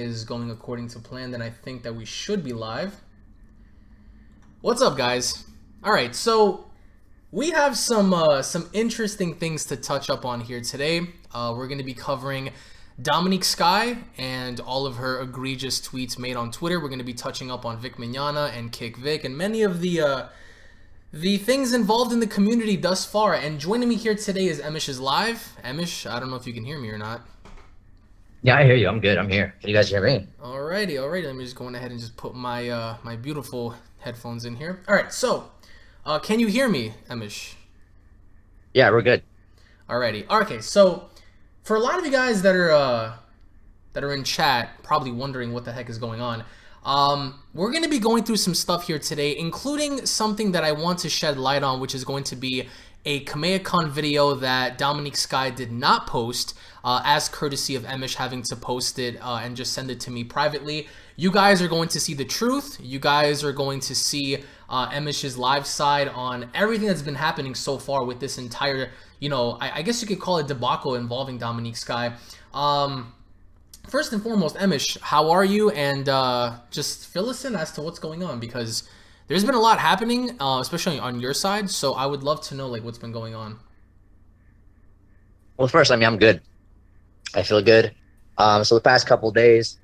Is going according to plan, then I think that we should be live. What's up, guys? All right, so we have some interesting things to touch up on here today. We're going to be covering Dominique Skye and all of her egregious tweets made on Twitter. We're going to be touching up on Vic Mignogna and Kick Vic and many of the things involved in the community thus far. And joining me here today is Emish is live. Emish, I don't know if you can hear me or not. Yeah, I hear you. I'm good. I'm here. Can you guys hear me? Alrighty. Let me just go ahead and just put my my beautiful headphones in here. All right. So, can you hear me, Emish? Yeah, we're good. Alrighty. Okay. So, for a lot of you guys that are in chat, probably wondering what the heck is going on, we're going to be going through some stuff here today, including something that I want to shed light on, which is going to be a KamehamehaCon video that Dominique Skye did not post, as courtesy of Emish having to post it and just send it to me privately. You guys are going to see the truth. You guys are going to see Emish's live side on everything that's been happening so far with this entire, I guess you could call it debacle involving Dominique Skye. First and foremost, Emish, how are you? And just fill us in as to what's going on, because there's been a lot happening, especially on your side. So I would love to know what's been going on. Well, first, I'm good. I feel good. So the past couple of days,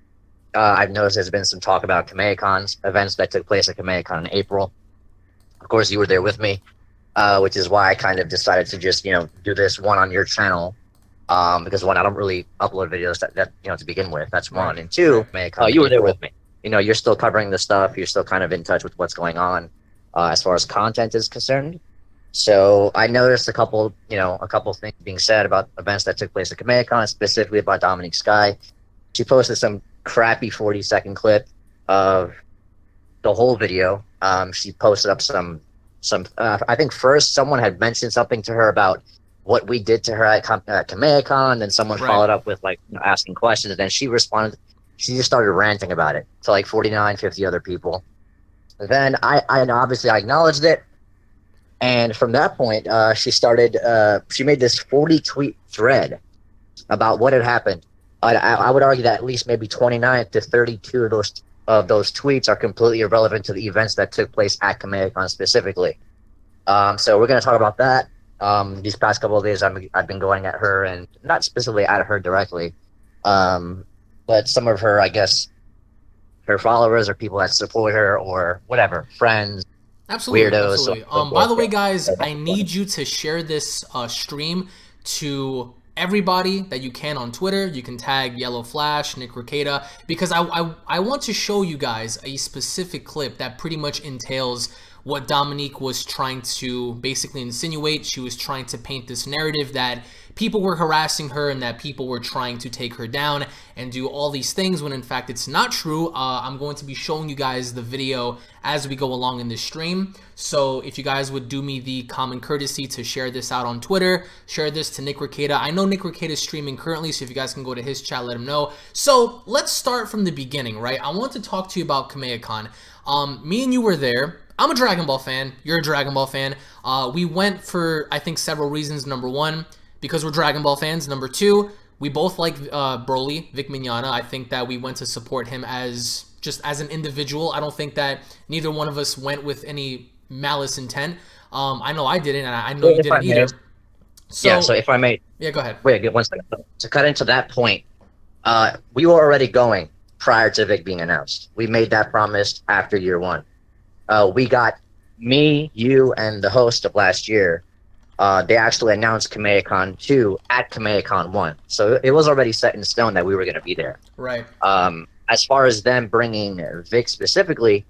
I've noticed there's been some talk about KamehamehaCons, events that took place at KamehamehaCon in April. Of course, you were there with me, which is why I kind of decided to just, do this one on your channel. Because one, I don't really upload videos that to begin with. That's one. And two, you were there with me. You're still covering the stuff. You're still kind of in touch with what's going on as far as content is concerned. So I noticed a couple things being said about events that took place at KamehamehaCon, specifically about Dominique Skye. She posted some crappy 40-second clip of the whole video. She posted up some. I think first someone had mentioned something to her about what we did to her at KamehamehaCon, and someone followed up with asking questions, and then she responded. She just started ranting about it to 49, 50 other people. Then I obviously I acknowledged it, and from that point, she made this 40-tweet thread about what had happened. I would argue that at least maybe 29 to 32 of those tweets are completely irrelevant to the events that took place at KamehamehaCon specifically. So we're going to talk about that. These past couple of days, I've been going at her, and not specifically at her directly, but some of her, I guess, her followers or people that support her or whatever, friends, weirdos. Absolutely. By the way, guys, I need you to share this stream to everybody that you can on Twitter. You can tag Yellow Flash, Nick Requeta, because I want to show you guys a specific clip that pretty much entails what Dominique was trying to basically insinuate. She was trying to paint this narrative that people were harassing her and that people were trying to take her down and do all these things, when in fact it's not true. I'm going to be showing you guys the video as we go along in this stream. So if you guys would do me the common courtesy to share this out on Twitter, share this to Nick Requeta. I know Nick Requeta is streaming currently, so if you guys can go to his chat, let him know. So let's start from the beginning, right? I want to talk to you about KamehamehaCon. Me and you were there. I'm a Dragon Ball fan. You're a Dragon Ball fan. We went for, I think, several reasons. Number one, because we're Dragon Ball fans. Number two, we both like Broly, Vic Mignogna. I think that we went to support him as an individual. I don't think that neither one of us went with any malice intent. I know I didn't, and I know you didn't either. So if I may. Yeah, go ahead. Wait, 1 second. To cut into that point, we were already going prior to Vic being announced. We made that promise after year one. We got me, you, and the host of last year. They actually announced KamehamehaCon 2 at KamehamehaCon 1. So it was already set in stone that we were going to be there. Right. As far as them bringing Vic specifically,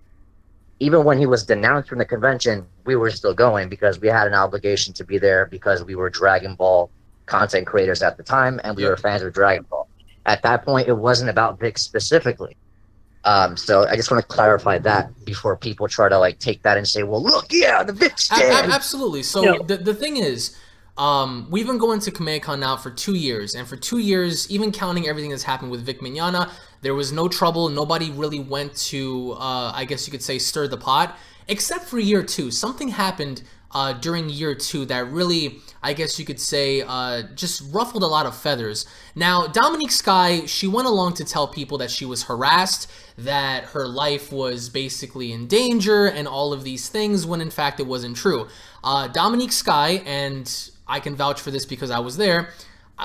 even when he was denounced from the convention, we were still going because we had an obligation to be there because we were Dragon Ball content creators at the time, and we were fans of Dragon Ball. At that point, it wasn't about Vic specifically. So I just want to clarify that before people try to take that and say, well, look, yeah, the Vic's dead. Absolutely. So the thing is, we've been going to KamehamehaCon now for 2 years, and for 2 years, even counting everything that's happened with Vic Mignogna, there was no trouble. Nobody really went to, I guess you could say, stir the pot, except for year two. Something happened during year 2 that really, I guess you could say, just ruffled a lot of feathers. Now, Dominique Skye, she went along to tell people that she was harassed, that her life was basically in danger, and all of these things, when in fact it wasn't true. Dominique Skye, and I can vouch for this because I was there,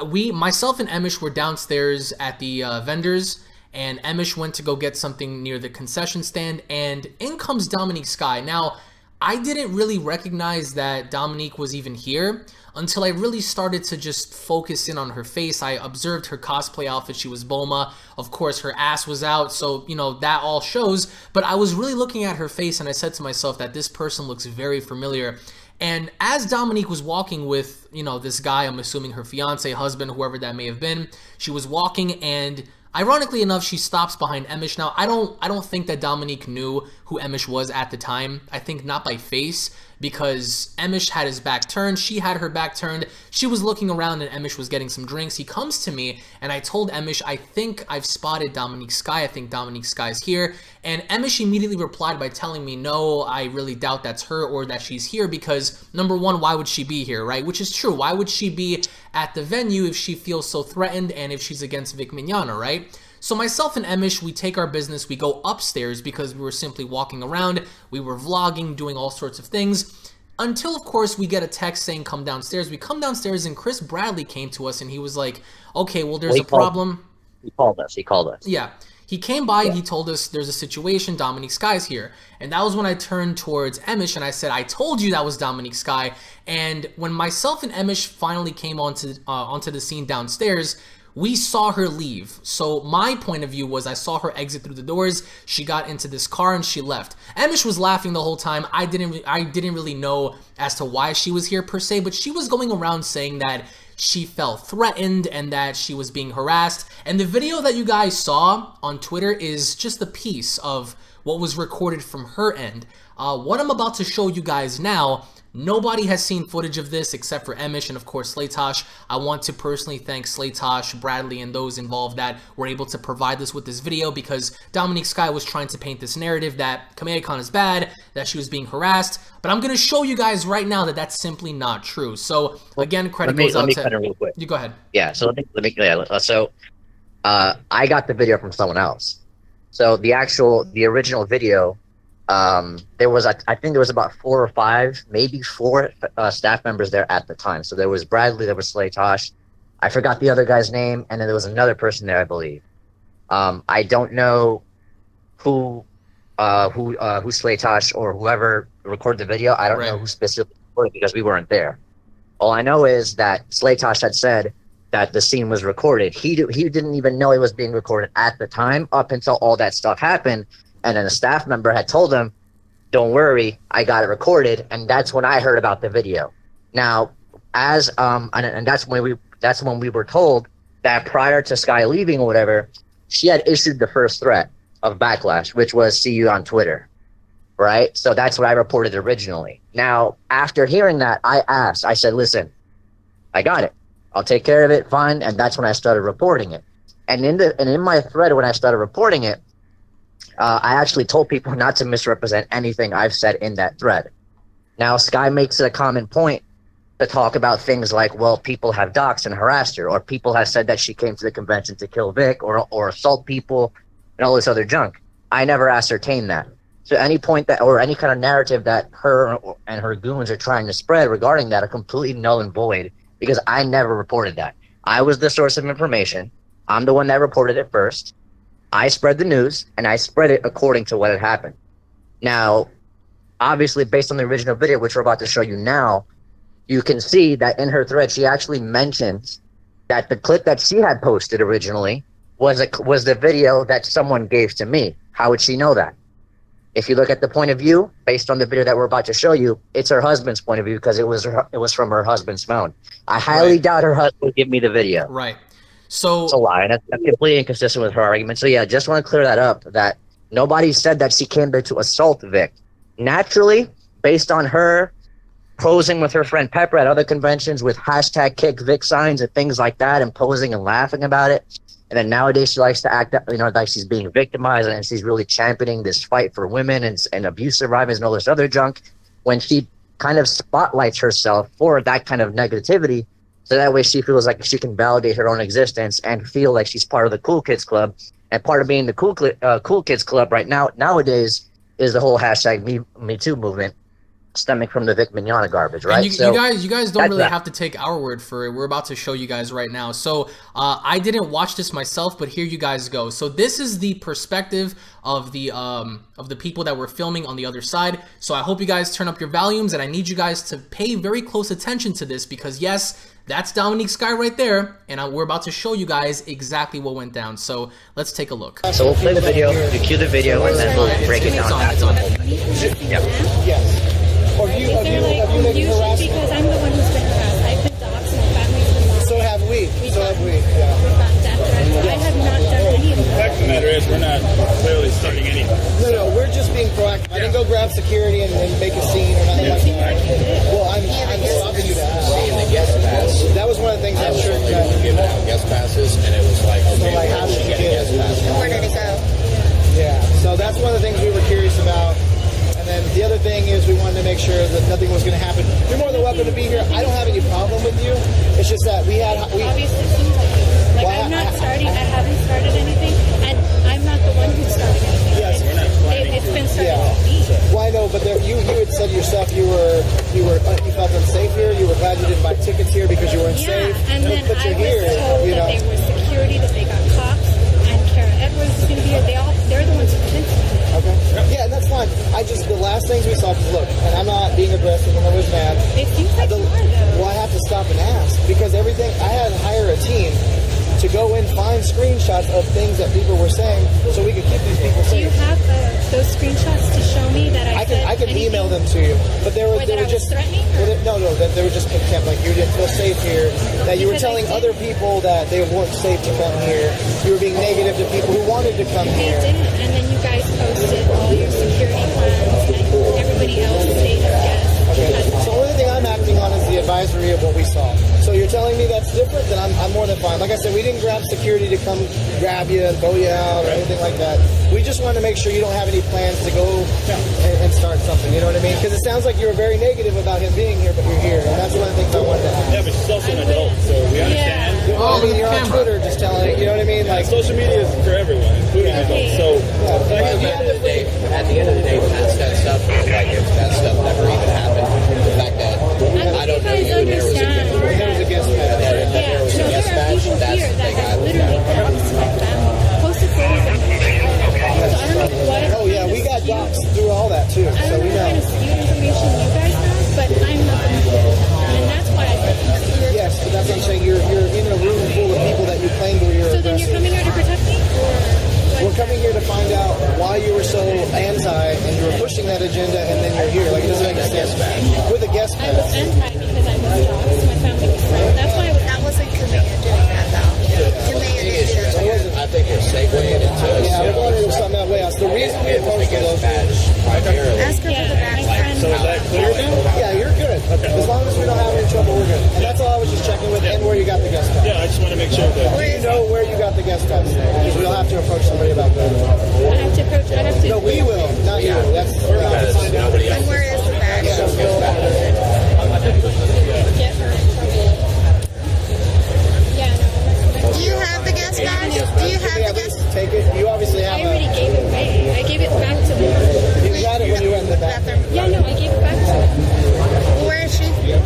myself and Emish were downstairs at the vendors, and Emish went to go get something near the concession stand, and in comes Dominique Skye. Now, I didn't really recognize that Dominique was even here until I really started to just focus in on her face. I observed her cosplay outfit. She was Bulma. Of course, her ass was out, so, you know, that all shows. But I was really looking at her face, and I said to myself that this person looks very familiar. And as Dominique was walking with, you know, this guy, I'm assuming her fiance, husband, whoever that may have been, she was walking, and ironically enough, she stops behind Emish. Now, I don't think that Dominique knew who Emish was at the time. I think not by face, because Emish had his back turned. She had her back turned. She was looking around, and Emish was getting some drinks. He comes to me, and I told Emish, I think I've spotted Dominique Skye. I think Dominique Skye's here. And Emish immediately replied by telling me, no, I really doubt that's her or that she's here, because number one, why would she be here, right? Which is true. Why would she be at the venue if she feels so threatened and if she's against Vic Mignogna, right? So myself and Emish, we take our business, we go upstairs because we were simply walking around, we were vlogging, doing all sorts of things, until of course we get a text saying come downstairs. We come downstairs and Chris Bradley came to us and he was like, okay, well there's a problem. He called us. Yeah. He came by and he told us there's a situation, Dominique Skye's here. And that was when I turned towards Emish and I said, I told you that was Dominique Skye. And when myself and Emish finally came onto the scene downstairs, we saw her leave. So my point of view was I saw her exit through the doors. She got into this car and she left. Emish was laughing the whole time. I didn't really know as to why she was here per se, but she was going around saying that she felt threatened and that she was being harassed. And the video that you guys saw on Twitter is just a piece of what was recorded from her end. What I'm about to show you guys now, nobody has seen footage of this except for Emish and of course Slaytosh. I want to personally thank Slaytosh, Bradley, and those involved that were able to provide us with this video, because Dominique Skye was trying to paint this narrative that Kamehacon is bad, that she was being harassed. But I'm going to show you guys right now that that's simply not true. So again, credit goes out to... Let me cut it real quick. You go ahead. Yeah, so I got the video from someone else. So the original video, there was, I think there was about 4 or 5, maybe 4 staff members there at the time. So there was Bradley, there was Slaytosh, I forgot the other guy's name, and then there was another person there, I believe. I don't know who Slaytosh or whoever recorded the video. I don't know who specifically recorded it because we weren't there. All I know is that Slaytosh had said that the scene was recorded. He didn't even know it was being recorded at the time up until all that stuff happened. And then a staff member had told him, don't worry, I got it recorded. And that's when I heard about the video. Now, and that's when we were told that prior to Skye leaving or whatever, she had issued the first threat of backlash, which was see you on Twitter, right? So that's what I reported originally. Now, after hearing that, I said, listen, I got it. I'll take care of it, fine. And that's when I started reporting it. And in my thread, when I started reporting it, I actually told people not to misrepresent anything I've said in that thread. Now, Skye makes it a common point to talk about things like, well, people have doxed and harassed her, or people have said that she came to the convention to kill Vic or assault people and all this other junk. I never ascertained that. So any point that, or any kind of narrative that her and her goons are trying to spread regarding that are completely null and void, because I never reported that. I was the source of information. I'm the one that reported it first. I spread the news, and I spread it according to what had happened. Now, obviously, based on the original video, which we're about to show you now, you can see that in her thread, she actually mentions that the clip that she had posted originally was the video that someone gave to me. How would she know that? If you look at the point of view, based on the video that we're about to show you, it's her husband's point of view because it was from her husband's phone. I highly doubt her husband would give me the video. Right. So it's a lie, and that's completely inconsistent with her argument. So yeah, just want to clear that up, that nobody said that she came there to assault Vic. Naturally, based on her posing with her friend Pepper at other conventions with hashtag kick Vic signs and things like that, and posing and laughing about it. And then nowadays she likes to act, like she's being victimized and she's really championing this fight for women and abuse survivors and all this other junk. When she kind of spotlights herself for that kind of negativity. So that way she feels like she can validate her own existence and feel like she's part of the cool kids club. And part of being the cool kids club right now nowadays is the whole hashtag Me Too movement, stemming from the Vic Mignogna garbage, right? And you guys don't really have to take our word for it. We're about to show you guys right now. So I didn't watch this myself, but here you guys go. So this is the perspective of the people that were filming on the other side. So I hope you guys turn up your volumes, and I need you guys to pay very close attention to this, because yes, that's Dominique Skye right there, and we're about to show you guys exactly what went down. So let's take a look. So we'll play the video, we cue the video, and then we'll break it down. It's on. Yep. Yes. Have you been harassed? Because I'm the one who's been harassed. I've been doxxed, my family's been doxxed. So have we. We've got death threats. I have not done any of The fact of the matter is, we're not clearly starting anything. No, we're just being proactive. I didn't go grab security and make a scene or nothing like that. Well, I'm stopping you to ask. Seeing the guest pass. That was one of the things I'm sure We were giving out guest passes, and it was like, okay, like, how where did did you she get get a it? guest pass? Where did it go? Yeah, so that's one of the things we were curious about. And then the other thing is we wanted to make sure that nothing was going to happen. You're more than welcome to be here. I don't have any problem with you. It's just that we Obviously, it seems like it. Like, Well, I'm not starting, I haven't started anything, and I'm not the one who started anything. Yes. It's been started Yeah. with me. Well, I know, but you had said yourself you felt unsafe here. You were glad you didn't buy tickets here because you weren't Yeah, safe. and then but I you're was here, told you know. that they were security, that they got cops, and Kara Edwards is going to be here. They're the ones who convinced me. Okay. Yeah, and that's fine. The last things we saw, look, and I'm not being aggressive and I was mad. It seems like you are, though. Well, I have to stop and ask because everything, I had to hire a team to go and find screenshots of things that people were saying so we could keep these people Do you safe. have those screenshots to show me that I said I can anything? email them to you, but they were Or that I was just threatening, well, or- no, that they were just contempt. Like you didn't feel safe here. That you were Because I telling did. other people that they weren't safe to come here. You were being negative to people who wanted to come They here. didn't, and then you guys posted all your security plans, and everybody else stayed as guests. So the only thing I'm acting on is the advisory of what we saw. So you're telling me that's different, then I'm more than fine. Like I said, we didn't grab security to come grab you and throw you out or anything like that. We just wanted to make sure you don't have any plans to go and start something. You know what I mean? Because it sounds like you were very negative about him being here, but you're here, and that's one of the things I wanted to ask. Yeah, but she's also an adult, so we understand. You know what I mean? You're on camera. Twitter just telling, you know what I mean? Like, Social media is for everyone, including adults. So, At the end of the day, past that stuff, like if that stuff never even happened, the fact that I don't know you and there was a gift, there was a guest pass. that there was a guest there are badge, people that's here the that thing I have would literally done this to my family. Posted photos of me. So I don't know what. Oh, yeah, we got doxxed through all that, too. I So don't we know what kind know. of skewed information you guys have, but I'm not going to do it. And that's why I said this. Yes, but that's what I'm saying. You're in a room full of people that you claimed were your So then you're aggressors. coming here to protect me? Or We're coming here to find out why you were so anti and you were pushing that agenda and then you're here. Like, it doesn't make sense. With a guest I was pass. anti because I was doxxed. My family was friends. That's why I was. That wasn't Kamea doing that, though. Kamea didn't do that. I think it's segueing into Yeah, we're going to do something that way else. The reason we it was the posted guest those. badge primarily. Ask her for the Yeah, my back. friend. so is that clear now? Yeah, you're good. As long as we don't have any trouble, we're good. And that's all I was just checking with and where you got the guest pass. Yeah, I just want to make sure that. Do you know where you got the guest pass? Because we'll have to approach somebody about that. I have to approach. I have to. No, we will, not you. That's Because nobody else And where is the badge? Get her in trouble. Yeah, no. Do you have the guest badge? Do you have the guest? Take it. You obviously have I already a. gave it away. I gave it back to them. You got it when you went in the back. Bathroom. Yeah, no, I gave it back to them. Where is she?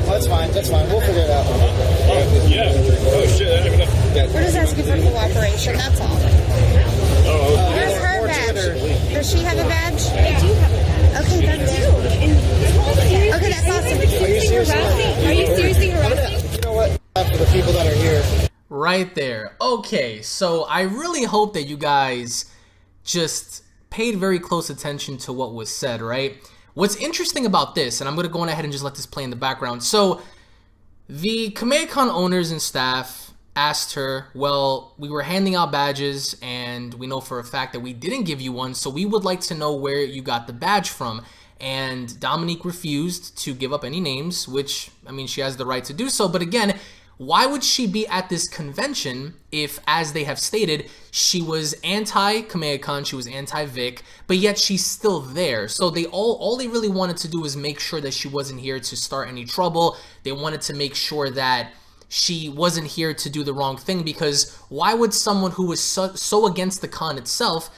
That's fine. That's fine. We'll figure it out. Oh, yeah. Oh, shit. I didn't even know. We're just asking for cooperation, that's all. Oh, Where's her Or badge? Twitter. Does she have a badge? I do have it. Okay, that's you. Okay, that's awesome. Are you seriously? Are you seriously harassing? You know what? For the people that are here. Right there. Okay, so I really hope that you guys just paid very close attention to what was said, right? What's interesting about this, and I'm going to go on ahead and just let this play in the background. So the KamehamehaCon owners and staff asked her, well, we were handing out badges and we know for a fact that we didn't give you one, so we would like to know where you got the badge from. And Dominique refused to give up any names, which, I mean, she has the right to do so. But again, why would she be at this convention if, as they have stated, she was anti-Kamea-Con, she was anti-Vic, but yet she's still there? So they all they really wanted to do was make sure that she wasn't here to start any trouble. They wanted to make sure that she wasn't here to do the wrong thing, because why would someone who was so against the con itself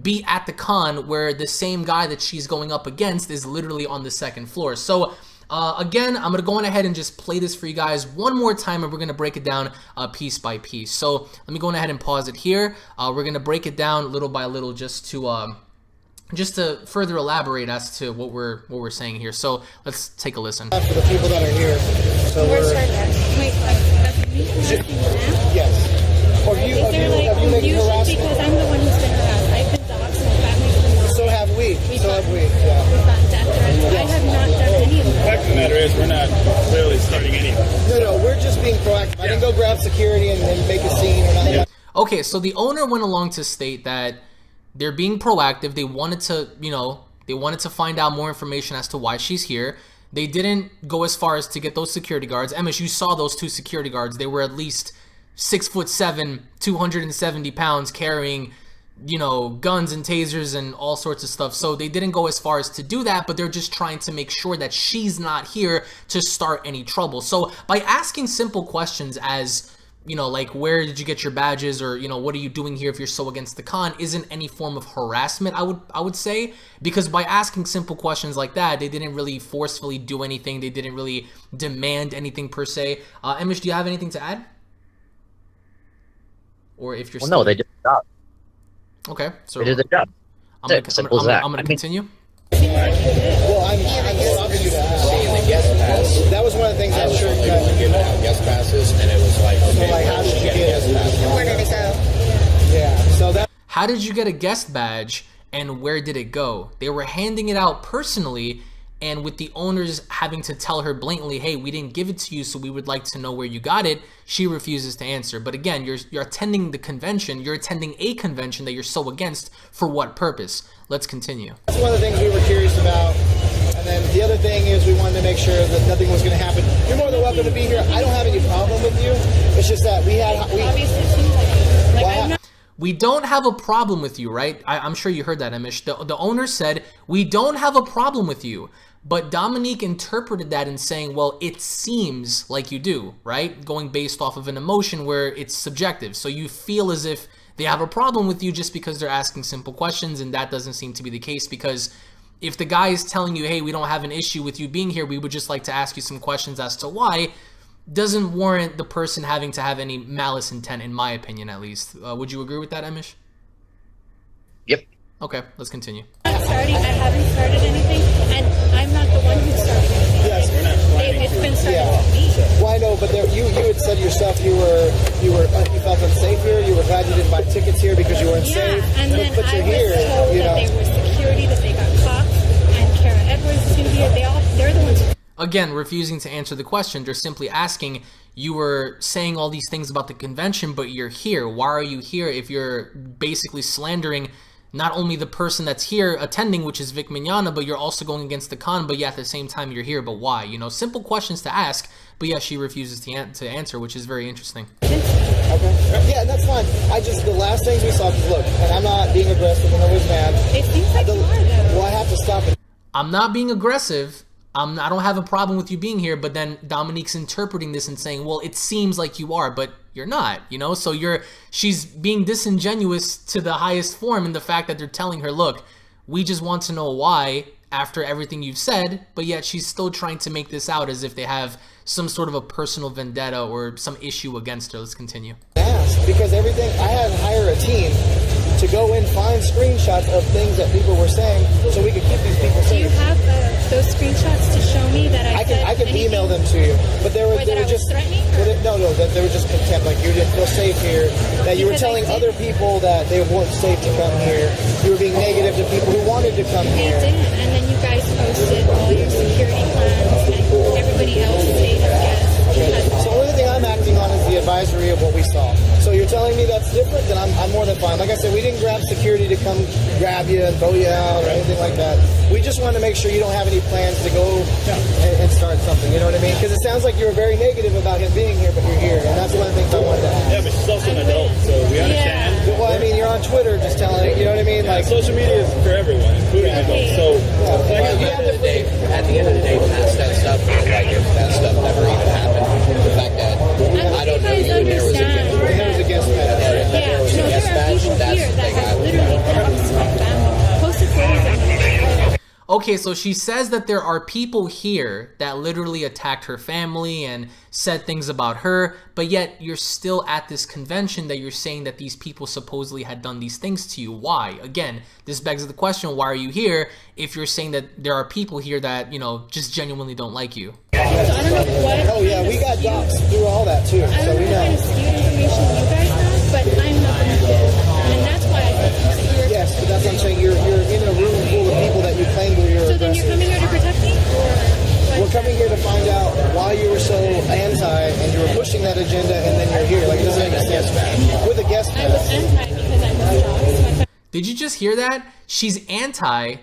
be at the con where the same guy that she's going up against is literally on the second floor? So again, I'm going to go on ahead and just play this for you guys one more time, and we're going to break it down piece by piece. So let me go on ahead and pause it here. We're going to break it down little by little just to further elaborate as to what we're saying here. So let's take a listen. For the people that are here. So Where's her? Wait, yes. Or is there like confusion because I'm the one who's been harassed? I've been doxxed, my family's been doxxed. So have we. We've So got- have we. Yeah. We've got death threats. I have not done any of The that. fact of the matter is, we're not clearly starting anything. No, we're just being proactive. I didn't go grab security and make a scene or nothing. Okay, so the owner went along to state that they're being proactive. They wanted to, they wanted to find out more information as to why she's here. They didn't go as far as to get those security guards. Emish, you saw those two security guards. They were at least 6'7", 270 pounds, carrying, guns and tasers and all sorts of stuff. So they didn't go as far as to do that, but they're just trying to make sure that she's not here to start any trouble. So by asking simple questions as, like, where did you get your badges, or, what are you doing here if you're so against the con, isn't any form of harassment, I would say, because by asking simple questions like that, they didn't really forcefully do anything. They didn't really demand anything per se. Emish, do you have anything to add? Or if you're No, they did the job. Okay, so They did the job. I'm Simple as that. gonna continue. Well, I'm stopping you to ask. Seeing the guest pass. That was one of the things I I'm was sure only you one guys. giving out guest passes, and it was like, okay, like, how where did you a get guest it? pass from? Where did it go? Yeah. So that. How did you get a guest badge, and where did it go? They were handing it out personally, and with the owners having to tell her blatantly, hey, we didn't give it to you, so we would like to know where you got it, she refuses to answer. But again, you're attending the convention, you're attending a convention that you're so against. For what purpose? Let's continue. That's one of the things we were curious about. And then the other thing is we wanted to make sure that nothing was going to happen. You're more than welcome to be here. I don't have any problem with you. It's just that we Obviously, it seems like it. Like, I'm not. We don't have a problem with you, right? I'm sure you heard that, Emish. The owner said, we don't have a problem with you. But Dominique interpreted that in saying, well, it seems like you do, right? Going based off of an emotion where it's subjective. So you feel as if they have a problem with you just because they're asking simple questions, and that doesn't seem to be the case, because if the guy is telling you, hey, we don't have an issue with you being here, we would just like to ask you some questions as to why, doesn't warrant the person having to have any malice intent, in my opinion, at least. Would you agree with that, Emish? Yep. Okay, let's continue. I haven't started anything, and I'm not the one who's starting anything. Yes. It's been started Yeah. with me. Well, I know, but you had said yourself you felt unsafe here. You were glad you didn't buy tickets here because you weren't Yeah, safe. and then but I you're was here, told you that know. they were security, that they got cops, and Kara Edwards is going to be here. They're the ones. Again, refusing to answer the question. They're simply asking, you were saying all these things about the convention, but you're here. Why are you here if you're basically slandering not only the person that's here attending, which is Vic Mignogna, but you're also going against the con, but yeah, at the same time you're here, but why? Simple questions to ask, but yeah, she refuses to answer, which is very interesting. Okay. Yeah, and that's fine. The last things we saw, look, and I'm not being aggressive and I was mad. It seems like you are, though. Well, I have to stop it. I'm not being aggressive. I don't have a problem with you being here, but then Dominique's interpreting this and saying, well, it seems like you are, but you're not, So she's being disingenuous to the highest form in the fact that they're telling her, look, we just want to know why after everything you've said, but yet she's still trying to make this out as if they have some sort of a personal vendetta or some issue against her. Let's continue. Because everything, I had to hire a team to go and find screenshots of things that people were saying so we could keep these people Do you safe. have those screenshots to show me that I can email them to you, but they were Or that I was just threatening, well, no, they were just contempt. Like you didn't feel safe here. That you were Because I telling did. other people that they weren't safe to come here. You were being negative to people who wanted to come They here. didn't, and then you guys posted all your security plans, and everybody else stayed as guests. So the only thing I'm acting on is the advisory of what we saw. So you're telling me that's different, then I'm more than fine. Like I said, we didn't grab security to come grab you and throw you out or anything like that. We just wanted to make sure you don't have any plans to go and start something, you know what I mean? Because it sounds like you were very negative about him being here, but you're here, and that's one of the things I wanted to ask. Yeah, but she's also an adult, so we understand. Yeah. Well, I mean, you're on Twitter just telling it, you know what I mean? Yeah, Like, social media is for everyone, including adults. So, At the end of the day, past that stuff, like if that stuff never even happened, the fact that I don't know you and there was a guest badge. Yeah, was a no, guest there are badge, people that's here the that thing I have would literally been up to my family, posted photos of me. Okay, so she says that there are people here that literally attacked her family and said things about her, but yet you're still at this convention that you're saying that these people supposedly had done these things to you. Why? Again, this begs the question, why are you here if you're saying that there are people here that, you know, just genuinely don't like you? So I don't know what. oh yeah, we got docs through all that too, I so don't we know what kind of know. skewed information you guys have, but I'm not going to and that's why I think you were. Yes, but that's what I'm saying. You're in a room full of people that you claim were your So then you're aggressors. coming here to protect me, or We're coming here to find out why you were so anti and you were pushing that agenda, and then you're here. Like, it doesn't make sense. With a guest I was pass. anti because I was doxxed. Did you just hear that? She's anti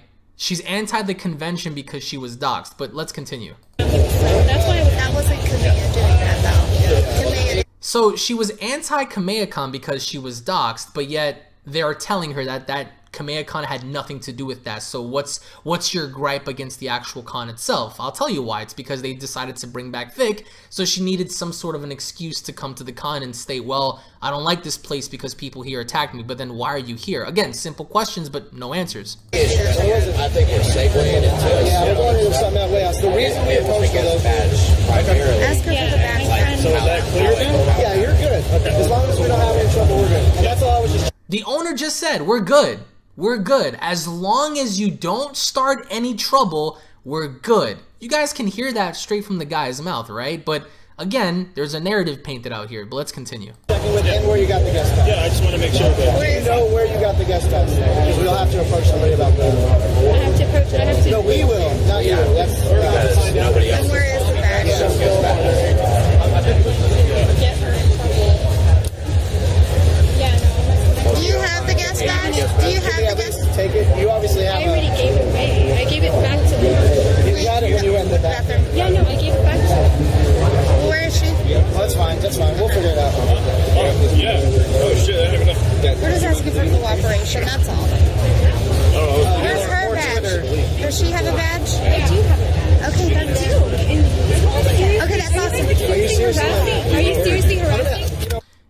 the convention because she was doxxed, but let's continue. That's why I was. That wasn't Kamea doing that though. Kamea So she was anti-Kamea-Con because she was doxxed, but yet they are telling her that Kamea-Con had nothing to do with that. So what's your gripe against the actual con itself? I'll tell you why. It's because they decided to bring back Vic, so she needed some sort of an excuse to come to the con and state, well, I don't like this place because people here attacked me, but then why are you here? Again, simple questions, but no answers. I think we're segueing into Yeah, we're going into something that way else. The reason we approached those. primarily. ask her for the badge. so is that clear then? Yeah, you're good. As long as we don't have any trouble, we're good. And that's all I was just. The owner just said, we're good. We're good. As long as you don't start any trouble, we're good. You guys can hear that straight from the guy's mouth, right? But again, there's a narrative painted out here, but let's continue. Checking with and where you got the guest pass. Yeah, I just want to make sure that. Do you know where you got the guest pass? Because we'll have to approach somebody about that. I have to approach. I have to. No, we will, not you. That's Nobody else. And where is the badge? Get her in trouble. Yeah, no. Do you have the guest badge? Do you have the guest? take it. You obviously have I already a. gave it away. I gave it back to them. You had it when you went in the bathroom. Bathroom. Yeah, no, I gave it back to them. Well, where is she? Oh, that's fine. That's fine. We'll figure it out. Oh, yeah. Oh, shit. I didn't even know. We're just asking for cooperation. That's all. Oh, Where's her badge? Does she have a badge? I do have it. Okay, then do. Okay, that's awesome. Are you seriously harassing? Are you seriously harassing?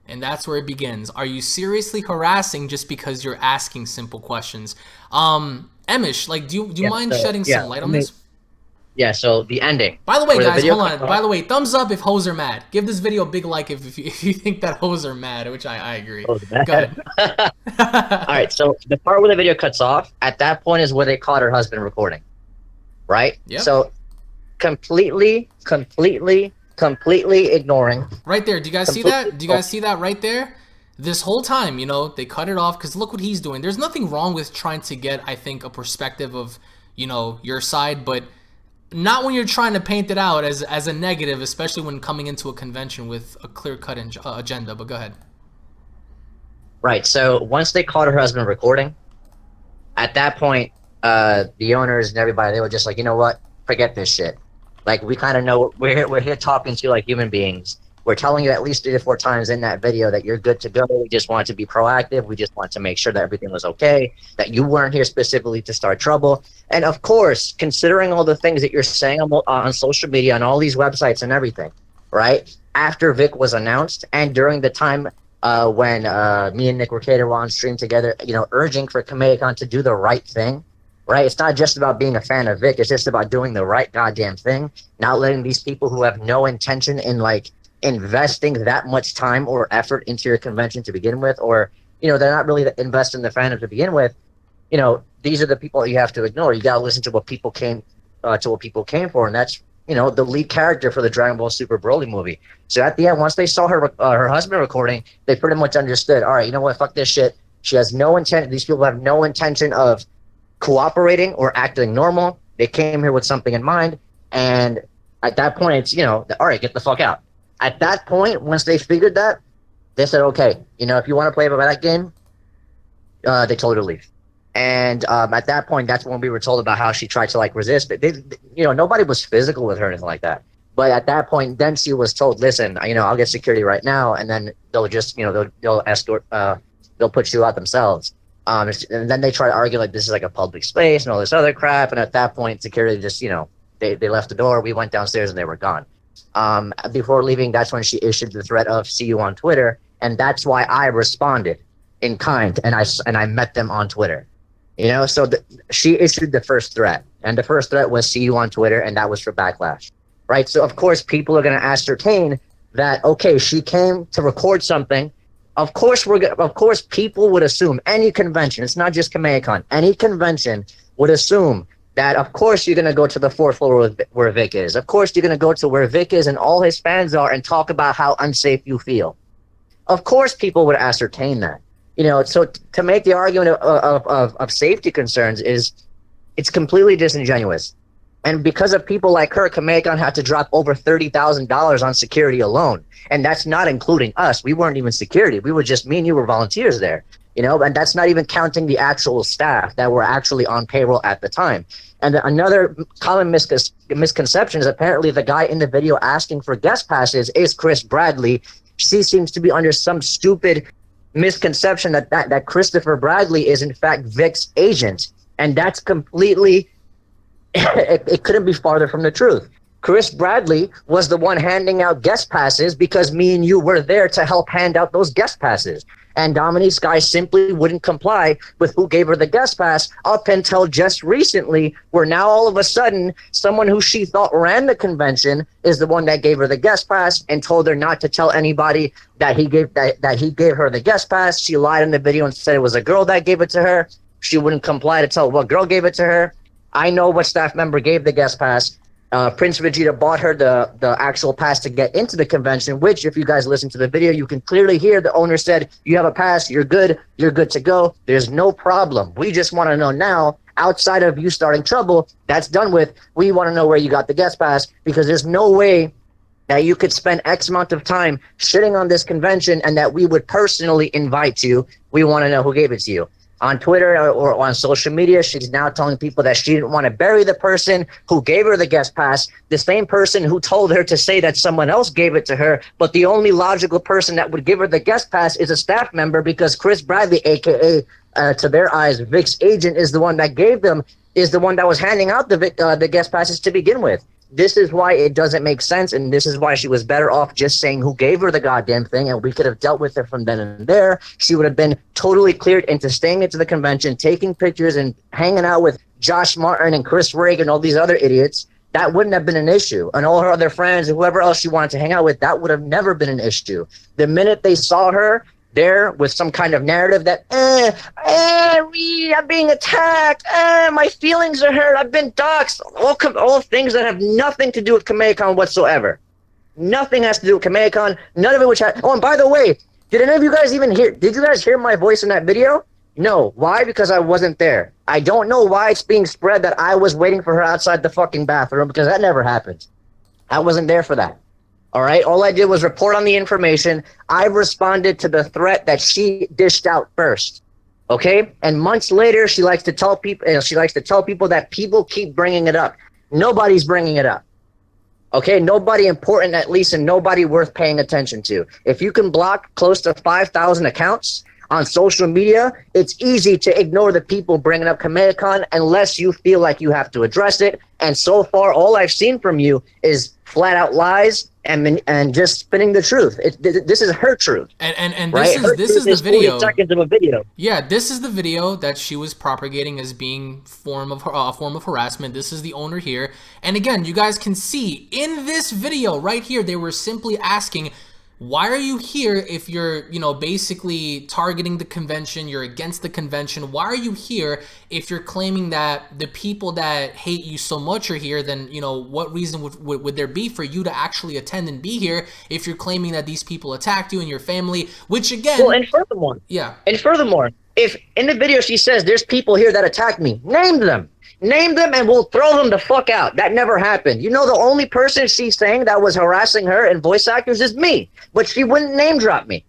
And that's where it begins. Are you seriously harassing just because you're asking simple questions? Emish, like, do you mind shedding some light on this? Yeah, so the ending. By the way, Where the guys, video hold on. cuts By off- the way, thumbs up if hoes are mad. Give this video a big like if you think that hoes are mad, which I agree. Hoes are mad. Go ahead. All right, so the part where the video cuts off, at that point is where they caught her husband recording, right? Yep. So completely ignoring. Right there. Do you guys see that? Do you guys see that right there? This whole time, you know, they cut it off because look what he's doing. There's nothing wrong with trying to get, I think, a perspective of, you know, your side, but not when you're trying to paint it out as a negative, especially when coming into a convention with a clear-cut agenda. But go ahead. Right, so once they caught her husband recording, at that point, the owners and everybody, they were just like, you know what? Forget this shit. Like, we kind of know we're here talking to you like human beings. We're telling you at least 3 to 4 times in that video that you're good to go. We just want to be proactive. We just want to make sure that everything was okay, that you weren't here specifically to start trouble. And of course, considering all the things that you're saying on social media, on all these websites and everything, right? After Vic was announced and during the time when me and Nick Mercader were on stream together, you know, urging for Kamea-Con to do the right thing, right? It's not just about being a fan of Vic. It's just about doing the right goddamn thing, not letting these people who have no intention in, like, investing that much time or effort into your convention to begin with, or, you know, they're not really investing in the fandom to begin with. You know, these are the people you have to ignore. You got to listen to what people came for, and that's, you know, the lead character for the Dragon Ball Super Broly movie. So at the end, once they saw her husband recording, they pretty much understood, all right, you know what, fuck this shit. She has no intent. These people have no intention of cooperating or acting normal. They came here with something in mind, and at that point, it's, you know, all right, get the fuck out. At that point, once they figured that, they said, okay, you know, if you want to play by that game, they told her to leave. And at that point, that's when we were told about how she tried to like resist. You know, nobody was physical with her or anything like that. But at that point, then she was told, listen, you know, I'll get security right now, and then they'll just, you know, they'll escort, they'll put you out themselves. And then they try to argue like this is like a public space and all this other crap. And at that point, security just, you know, they left the door. We went downstairs and they were gone. Before leaving, that's when she issued the threat of "see you on Twitter," and that's why I responded in kind, and I met them on Twitter. You know, so she issued the first threat, and the first threat was "see you on Twitter," and that was for backlash, right? So of course, people are going to ascertain that okay, she came to record something. Of course, people would assume any convention. It's not just Kamehacon. Any convention would assume that of course you're going to go to the fourth floor where Vic is. Of course you're going to go to where Vic is and all his fans are and talk about how unsafe you feel. Of course people would ascertain that. You know, so to make the argument of safety concerns it's completely disingenuous. And because of people like her, Kamehacon had to drop over $30,000 on security alone. And that's not including us. We weren't even security. We were just, me and you were volunteers there. You know, and that's not even counting the actual staff that were actually on payroll at the time. And another common misconception is apparently the guy in the video asking for guest passes is Chris Bradley. She seems to be under some stupid misconception that Christopher Bradley is in fact Vic's agent. And that's completely, it couldn't be farther from the truth. Chris Bradley was the one handing out guest passes because me and you were there to help hand out those guest passes. And Dominique Skye simply wouldn't comply with who gave her the guest pass up until just recently, where now all of a sudden someone who she thought ran the convention is the one that gave her the guest pass and told her not to tell anybody that he gave her the guest pass. She lied in the video and said it was a girl that gave it to her. She wouldn't comply to tell what girl gave it to her. I know what staff member gave the guest pass. Prince Vegeta bought her the actual pass to get into the convention, which if you guys listen to the video, you can clearly hear the owner said, you have a pass, you're good to go. There's no problem. We just want to know now, outside of you starting trouble, that's done with. We want to know where you got the guest pass, because there's no way that you could spend X amount of time shitting on this convention and that we would personally invite you. We want to know who gave it to you. On Twitter or on social media, she's now telling people that she didn't want to bury the person who gave her the guest pass, the same person who told her to say that someone else gave it to her, but the only logical person that would give her the guest pass is a staff member, because Chris Bradley, aka to their eyes, Vic's agent, is the one that gave them, is the one that was handing out the guest passes to begin with. This is why it doesn't make sense, and this is why she was better off just saying who gave her the goddamn thing, and we could have dealt with it from then and there. She would have been totally cleared into staying into the convention, taking pictures, and hanging out with Josh Martin and Chris Rigg and all these other idiots. That wouldn't have been an issue. And all her other friends and whoever else she wanted to hang out with, that would have never been an issue. The minute they saw her there with some kind of narrative that, I'm being attacked, my feelings are hurt, I've been doxxed, all things that have nothing to do with Kamehacon whatsoever. Nothing has to do with Kamehacon, none of it which had, oh, and by the way, did any of you guys even hear, did you guys hear my voice in that video? No. Why? Because I wasn't there. I don't know why it's being spread that I was waiting for her outside the fucking bathroom, because that never happened. I wasn't there for that. All right, all I did was report on the information. I responded to the threat that she dished out first. Okay, and months later, she likes to tell people. That people keep bringing it up. Nobody's bringing it up. Okay, nobody important, at least, and nobody worth paying attention to. If you can block close to 5,000 accounts on social media, it's easy to ignore the people bringing up Kamehacon unless you feel like you have to address it. And so far, all I've seen from you is flat out lies and just spinning the truth. This is her truth. And right? this is the video. 40 seconds of a video. Yeah, this is the video that she was propagating as being a form of harassment. This is the owner here. And again, you guys can see in this video right here, they were simply asking, why are you here if you're, basically targeting the convention, you're against the convention? Why are you here if you're claiming that the people that hate you so much are here? Then, what reason would there be for you to actually attend and be here if you're claiming that these people attacked you and your family? Which again... Well, and furthermore, if in the video she says, there's people here that attacked me, name them. Name them and we'll throw them the fuck out. That never happened. You know, the only person she's saying that was harassing her and voice actors is me. But she wouldn't name drop me.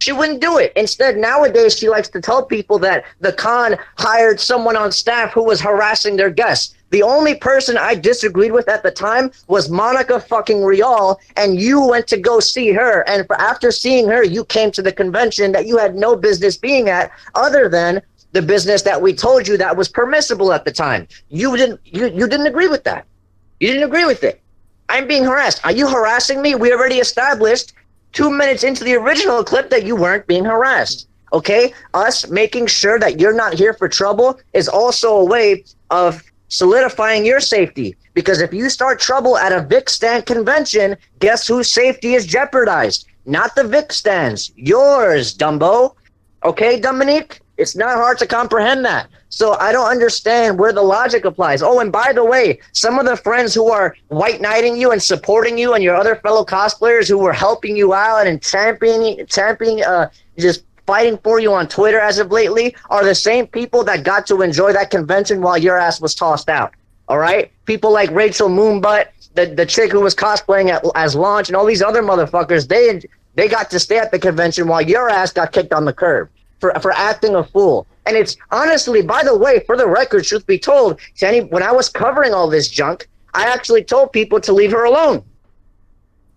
She wouldn't do it. Instead, nowadays, she likes to tell people that the con hired someone on staff who was harassing their guests. The only person I disagreed with at the time was Monica fucking Rial, and you went to go see her. And after seeing her, you came to the convention that you had no business being at, other than the business that we told you that was permissible at the time. You didn't agree with that. You didn't agree with it. I'm being harassed. Are you harassing me? We already established 2 minutes into the original clip that you weren't being harassed. Okay? Us making sure that you're not here for trouble is also a way of solidifying your safety. Because if you start trouble at a Vic stand convention, guess whose safety is jeopardized? Not the Vic stands. Yours, Dumbo. Okay, Dominique? It's not hard to comprehend that. So I don't understand where the logic applies. Oh, and by the way, some of the friends who are white knighting you and supporting you and your other fellow cosplayers who were helping you out and championing, just fighting for you on Twitter as of lately are the same people that got to enjoy that convention while your ass was tossed out. All right? People like Rachel Moonbutt, the chick who was cosplaying as Launch, and all these other motherfuckers, they got to stay at the convention while your ass got kicked on the curb for acting a fool. And it's honestly, by the way, for the record, truth be told, when I was covering all this junk, I actually told people to leave her alone.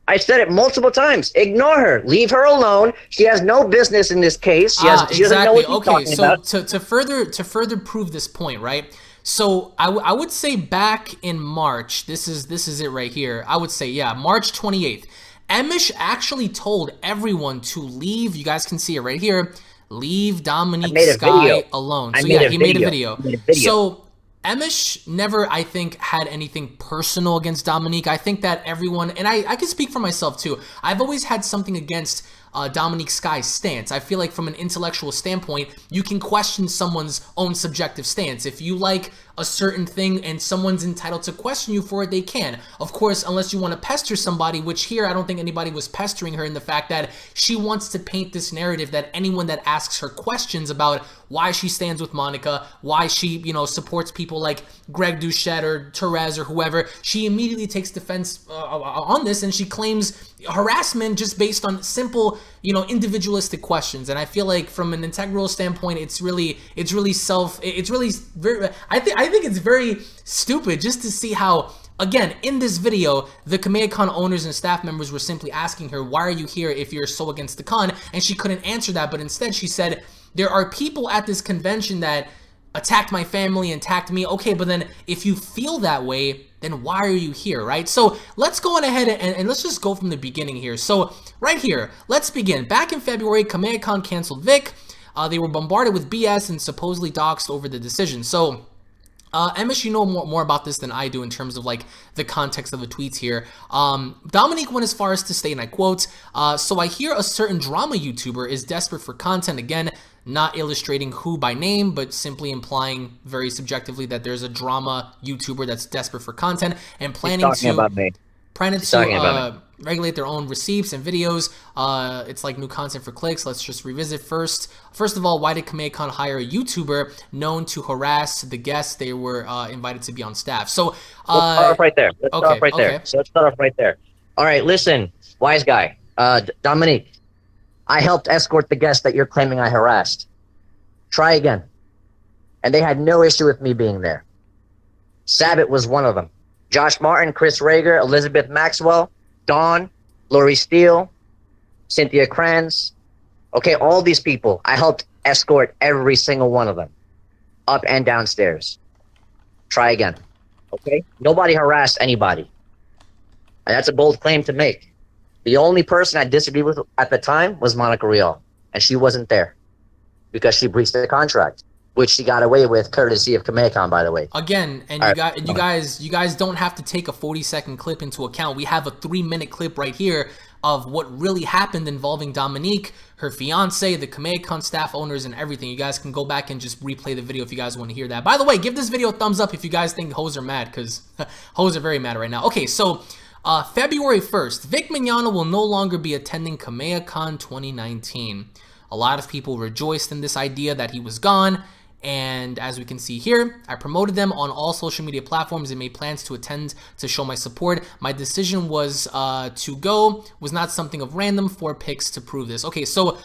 I said it multiple times. Ignore her. Leave her alone. She has no business in this case. She doesn't know what she's talking about. So to further prove this point, right? So I would say back in March, this is it right here. I would say, yeah, March 28th. Emish actually told everyone to leave. You guys can see it right here. Leave Dominique Skye alone. So yeah, he made a video. So Emish never, I think, had anything personal against Dominique. I think that everyone, and I can speak for myself too, I've always had something against Dominique Skye's stance. I feel like from an intellectual standpoint, you can question someone's own subjective stance. If you like a certain thing and someone's entitled to question you for it, they can. Of course, unless you want to pester somebody, which here I don't think anybody was pestering her in the fact that she wants to paint this narrative that anyone that asks her questions about why she stands with Monica, why she, you know, supports people like Greg Doucette or Therese or whoever, she immediately takes defense on this, and she claims harassment just based on simple, you know, individualistic questions. And I feel like from an integral standpoint, it's really very, I think it's very stupid just to see how, again, in this video, the Kamehacon owners and staff members were simply asking her, why are you here if you're so against the con? And she couldn't answer that, but instead she said, there are people at this convention that attacked my family and attacked me. Okay, but then if you feel that way, then why are you here, right? So let's go on ahead and let's just go from the beginning here. So right here, let's begin. Back in February, Kamehacon canceled Vic. They were bombarded with BS and supposedly doxxed over the decision. So Emish, you know more about this than I do in terms of like the context of the tweets here. Dominique went as far as to state, and I quote, so I hear a certain drama YouTuber is desperate for content. Again, not illustrating who by name, but simply implying very subjectively that there's a drama YouTuber that's desperate for content and planning to regulate their own receipts and videos. It's like new content for clicks. Let's just revisit first. First of all, why did Kamehacon hire a YouTuber known to harass the guests they were invited to be on staff? So let's start off right there. Let's start off right there. All right, listen, wise guy, Dominique. I helped escort the guests that you're claiming I harassed. Try again. And they had no issue with me being there. Sabbath was one of them. Josh Martin, Chris Rager, Elizabeth Maxwell, Dawn, Lori Steele, Cynthia Kranz. Okay, all these people, I helped escort every single one of them up and downstairs. Try again. Okay? Nobody harassed anybody. And that's a bold claim to make. The only person I disagreed with at the time was Monica Rial, and she wasn't there because she breached the contract, which she got away with courtesy of Kamehacon, by the way. Again, and you guys don't have to take a 40-second clip into account. We have a 3-minute clip right here of what really happened involving Dominique, her fiance, the Kamehacon staff owners, and everything. You guys can go back and just replay the video if you guys want to hear that. By the way, give this video a thumbs up if you guys think hoes are mad, because hoes are very mad right now. Okay, so February 1st, Vic Mignogna will no longer be attending Kamehacon 2019. A lot of people rejoiced in this idea that he was gone, And as we can see here, I promoted them on all social media platforms and made plans to attend to show my support. My decision was to go, was not something of random, 4 picks to prove this. Okay, so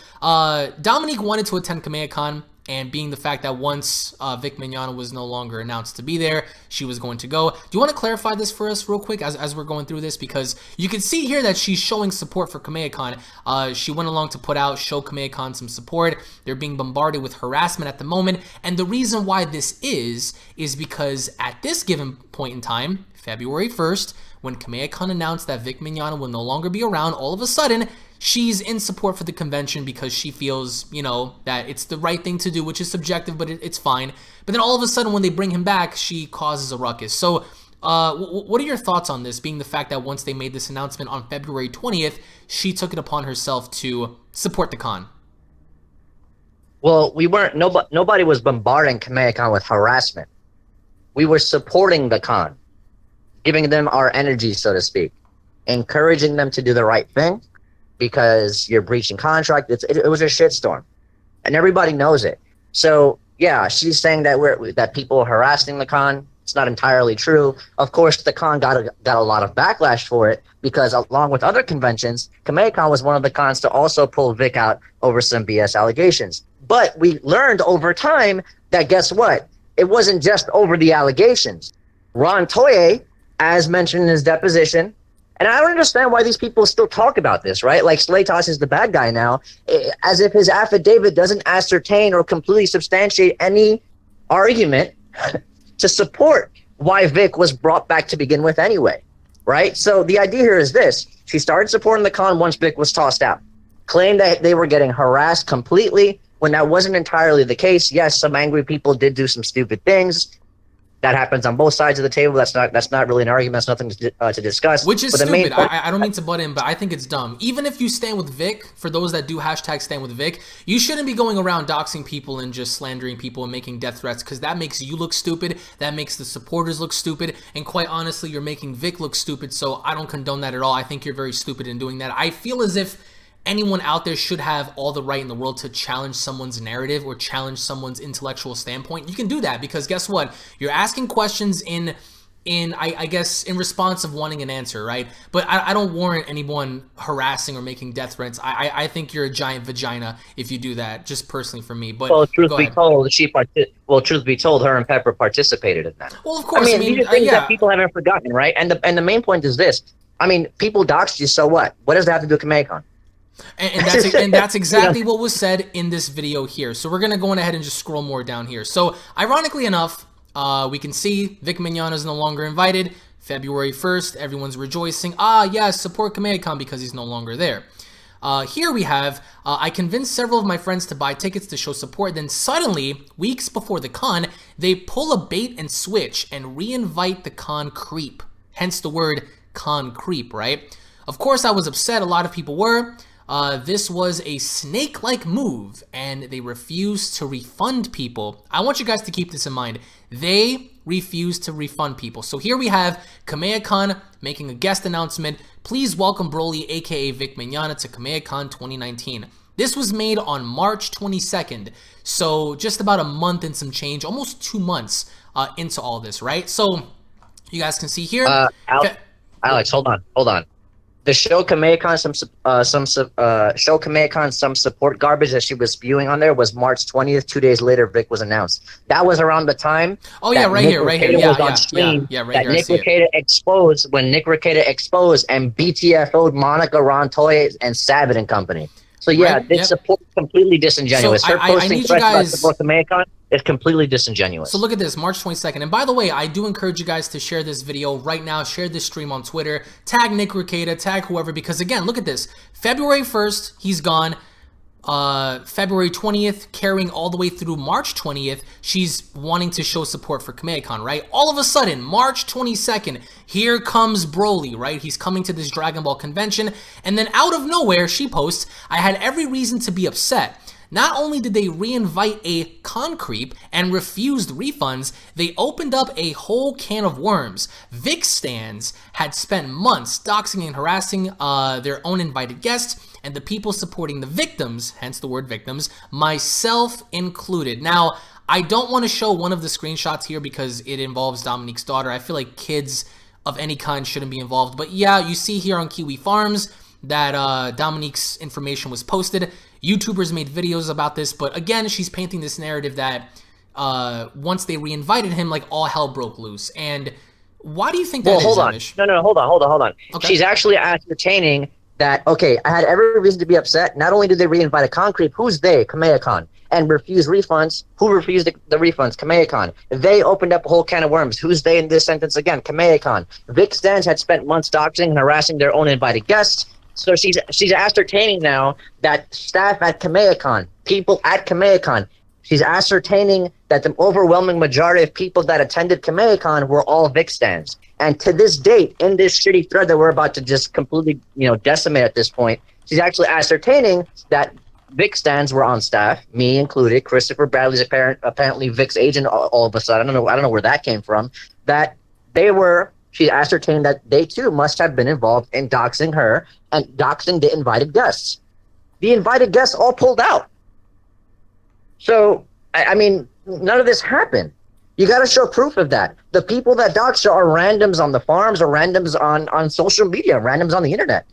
Dominique wanted to attend KamehamehaCon, and being the fact that once Vic Mignogna was no longer announced to be there, she was going to go. Do you want to clarify this for us real quick as we're going through this? Because you can see here that she's showing support for KamehamehaCon. She went along to show KamehamehaCon some support. They're being bombarded with harassment at the moment. And the reason why this is because at this given point in time, February 1st, when KamehamehaCon announced that Vic Mignogna will no longer be around, all of a sudden, she's in support for the convention because she feels, you know, that it's the right thing to do, which is subjective, but it's fine. But then all of a sudden, when they bring him back, she causes a ruckus. So what are your thoughts on this, being the fact that once they made this announcement on February 20th, she took it upon herself to support the con? Well, we weren't, nobody was bombarding KamehamehaCon with harassment. We were supporting the con, giving them our energy, so to speak, encouraging them to do the right thing, because you're breaching contract. It was a shitstorm, and everybody knows it. So yeah, she's saying that that people are harassing the con. It's not entirely true. Of course, the con got a lot of backlash for it, because along with other conventions, KamehamehaCon was one of the cons to also pull Vic out over some BS allegations. But we learned over time that, guess what? It wasn't just over the allegations. Ron Toye, as mentioned in his deposition, and I don't understand why these people still talk about this, right? Like Slatos is the bad guy now, as if his affidavit doesn't ascertain or completely substantiate any argument to support why Vic was brought back to begin with anyway, right? So the idea here is this. She started supporting the con once Vic was tossed out, claimed that they were getting harassed completely when that wasn't entirely the case. Yes, some angry people did do some stupid things. That happens on both sides of the table. That's not really an argument. That's nothing to discuss. Which is stupid. I don't mean to butt in, but I think it's dumb. Even if you stand with Vic, for those that do hashtag stand with Vic, you shouldn't be going around doxing people and just slandering people and making death threats, because that makes you look stupid. That makes the supporters look stupid. And quite honestly, you're making Vic look stupid. So I don't condone that at all. I think you're very stupid in doing that. I feel as if anyone out there should have all the right in the world to challenge someone's narrative or challenge someone's intellectual standpoint. You can do that, because guess what? You're asking questions I guess in response of wanting an answer, right? But I don't warrant anyone harassing or making death threats. I think you're a giant vagina if you do that, just personally for me. But well, truth be told, her and Pepper participated in that. Well, of course. I mean these are things that people haven't forgotten, right? And the main point is this. I mean, people doxed you, so what? What does that have to do with KamehamehaCon? And that's exactly what was said in this video here. So we're going to go ahead and just scroll more down here. So ironically enough, we can see Vic Mignogna is no longer invited. February 1st, everyone's rejoicing. Yes, support KamehamehaCon because he's no longer there. Here we have, I convinced several of my friends to buy tickets to show support. Then suddenly, weeks before the con, they pull a bait and switch and re-invite the con creep. Hence the word con creep, right? Of course, I was upset. A lot of people were. This was a snake-like move, and they refused to refund people. I want you guys to keep this in mind. They refused to refund people. So here we have KamehamehaCon making a guest announcement. Please welcome Broly, aka Vic Mignogna, to KamehamehaCon 2019. This was made on March 22nd, so just about a month and some change, almost 2 months into all this, right? So you guys can see here. Alex, hold on. The show KamehamehaCon some support garbage that she was spewing on there was March 20th. 2 days later, Vic was announced. That was around the time. Oh yeah, right here. Nick Rekieta exposed when Nick Rekieta exposed and BTFO'd Monica, Ron Toye, and Sabat and company. So yeah, this support is completely disingenuous. So her posting threats about support KamehamehaCon is completely disingenuous. So look at this, March 22nd. And by the way, I do encourage you guys to share this video right now. Share this stream on Twitter. Tag Nick Rekieta, tag whoever, because again, look at this. February 1st, he's gone. February 20th, carrying all the way through March 20th, she's wanting to show support for KamehamehaCon, right? All of a sudden, March 22nd, here comes Broly, right? He's coming to this Dragon Ball convention, and then out of nowhere, she posts, I had every reason to be upset. Not only did they re-invite a con creep and refused refunds, they opened up a whole can of worms. Vic stans had spent months doxing and harassing their own invited guests, and the people supporting the victims, hence the word victims, myself included. Now, I don't want to show one of the screenshots here because it involves Dominique's daughter. I feel like kids of any kind shouldn't be involved. But yeah, you see here on Kiwi Farms that Dominique's information was posted. YouTubers made videos about this, but again, she's painting this narrative that once they re-invited him, like all hell broke loose. And why do you think that well, is, hold on. Amish? No, hold on. Okay. She's actually ascertaining that, okay, I had every reason to be upset. Not only did they re-invite a Concrete, who's they? Kamea-Khan. And refuse refunds. Who refused the refunds? Kamea-Khan. They opened up a whole can of worms. Who's they in this sentence again? Kamea-Khan. Vic Stans had spent months doxing and harassing their own invited guests. So she's ascertaining now that staff at Kamea-Khan, people at Kamea-Khan, she's ascertaining that the overwhelming majority of people that attended Kamea-Khan were all Vic Stans. And to this date, in this shitty thread that we're about to just completely, decimate at this point, she's actually ascertaining that Vic Stans were on staff, me included. Christopher Bradley's apparently Vic's agent all of a sudden. I don't know where that came from. That she ascertained that they too must have been involved in doxing her and doxing the invited guests. The invited guests all pulled out. So, I mean, none of this happened. You got to show proof of that. The people that dox her are randoms on the farms or randoms on social media, randoms on the internet.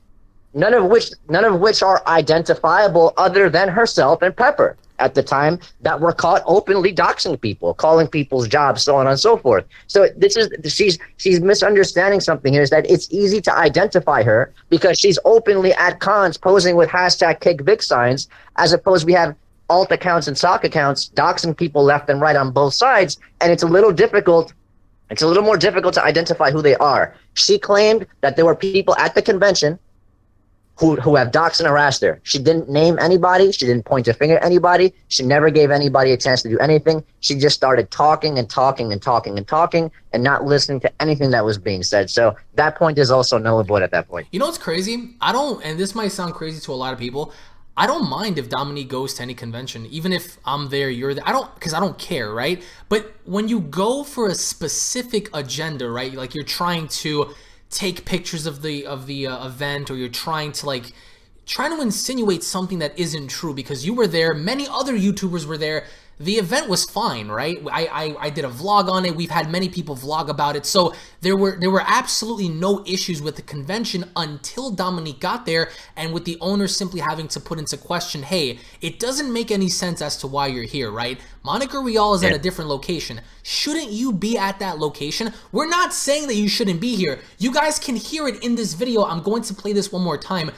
None of which are identifiable other than herself and Pepper at the time that were caught openly doxing people, calling people's jobs, so on and so forth. So she's misunderstanding something here, is that it's easy to identify her because she's openly at cons posing with #KickVic signs, as opposed we have alt accounts and sock accounts doxing people left and right on both sides, and it's a little more difficult to identify who they are. She claimed that there were people at the convention who have doxed and harassed her. She didn't name anybody. She didn't point a finger at anybody. She never gave anybody a chance to do anything. She just started talking and not listening to anything that was being said. So that point is also null and void at that point. You know what's crazy? And this might sound crazy to a lot of people, I don't mind if Dominique goes to any convention, even if I'm there, you're there. Because I don't care, right? But when you go for a specific agenda, right? Like you're trying to take pictures of the event, or you're trying to insinuate something that isn't true because you were there, many other YouTubers were there. The event was fine, right? I did a vlog on it. We've had many people vlog about it. So there were absolutely no issues with the convention until Dominique got there, and with the owner simply having to put into question, hey, it doesn't make any sense as to why you're here, right? Monica Rial is at a different location. Shouldn't you be at that location? We're not saying that you shouldn't be here. You guys can hear it in this video. I'm going to play this one more time.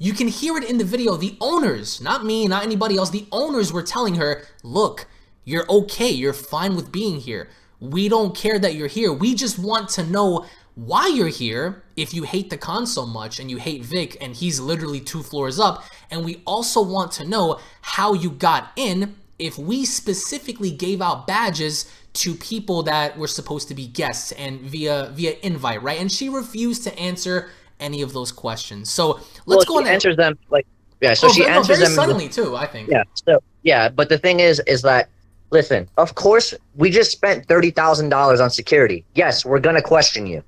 You can hear it in the video. The owners, not me, not anybody else, the owners were telling her, look, you're okay. You're fine with being here. We don't care that you're here. We just want to know why you're here if you hate the con so much and you hate Vic and he's literally 2 floors up. And we also want to know how you got in if we specifically gave out badges to people that were supposed to be guests and via invite, right? And she refused to answer any of those questions. So let's go on. She answers them she answers very them suddenly too, I think. But the thing is that, listen, of course we just spent $30,000 on security. Yes, we're gonna question you.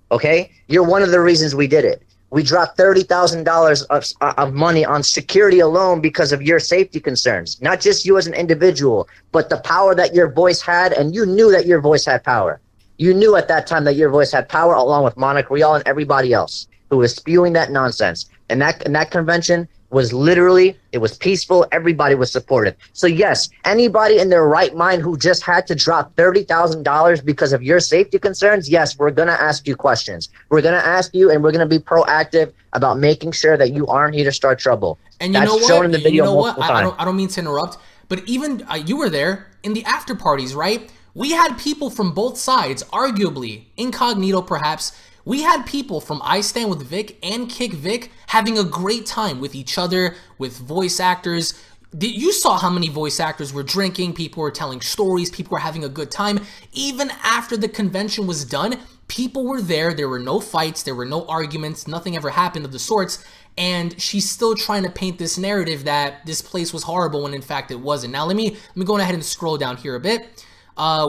Okay, you're one of the reasons we did it. We dropped $30,000 of money on security alone because of your safety concerns. Not just you as an individual, but the power that your voice had, and you knew that your voice had power. You knew at that time that your voice had power, along with Monica Rial and everybody else who was spewing that nonsense. And that convention was literally, it was peaceful. Everybody was supportive. So yes, anybody in their right mind who just had to drop $30,000 because of your safety concerns, yes, we're going to ask you questions. We're going to ask you, and we're going to be proactive about making sure that you aren't here to start trouble. And you know what? Shown in the video I don't mean to interrupt, but even you were there in the after parties, right? We had people from both sides, arguably, incognito perhaps. We had people from I Stand With Vic and Kick Vic having a great time with each other, with voice actors. You saw how many voice actors were drinking, people were telling stories, people were having a good time. Even after the convention was done, people were there. There were no fights, there were no arguments, nothing ever happened of the sorts. And she's still trying to paint this narrative that this place was horrible when in fact it wasn't. Now let me go ahead and scroll down here a bit.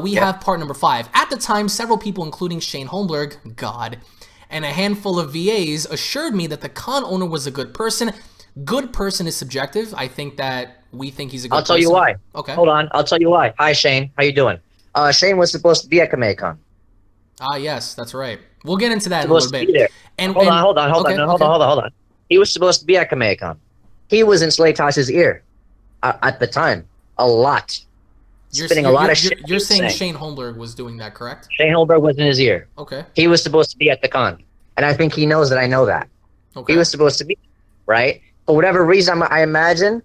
We have part number 5. At the time, several people, including Shane Holmberg, God, and a handful of VAs assured me that the con owner was a good person. good person is subjective. I think that we think he's a good person. I'll tell you why. Okay. Hold on. I'll tell you why. Hi, Shane. How you doing? Shane was supposed to be at Kamehacon. Ah, yes, that's right. We'll get into that in a little bit. Hold on. He was supposed to be at Kamehacon. He was in Slay Tosh's ear at the time. A lot. Spitting a lot of shit. You're saying Shane Holmberg was doing that, correct? Shane Holmberg was in his ear. Okay. He was supposed to be at the con. And I think he knows that I know that. Okay. He was supposed to be, right? For whatever reason, I imagine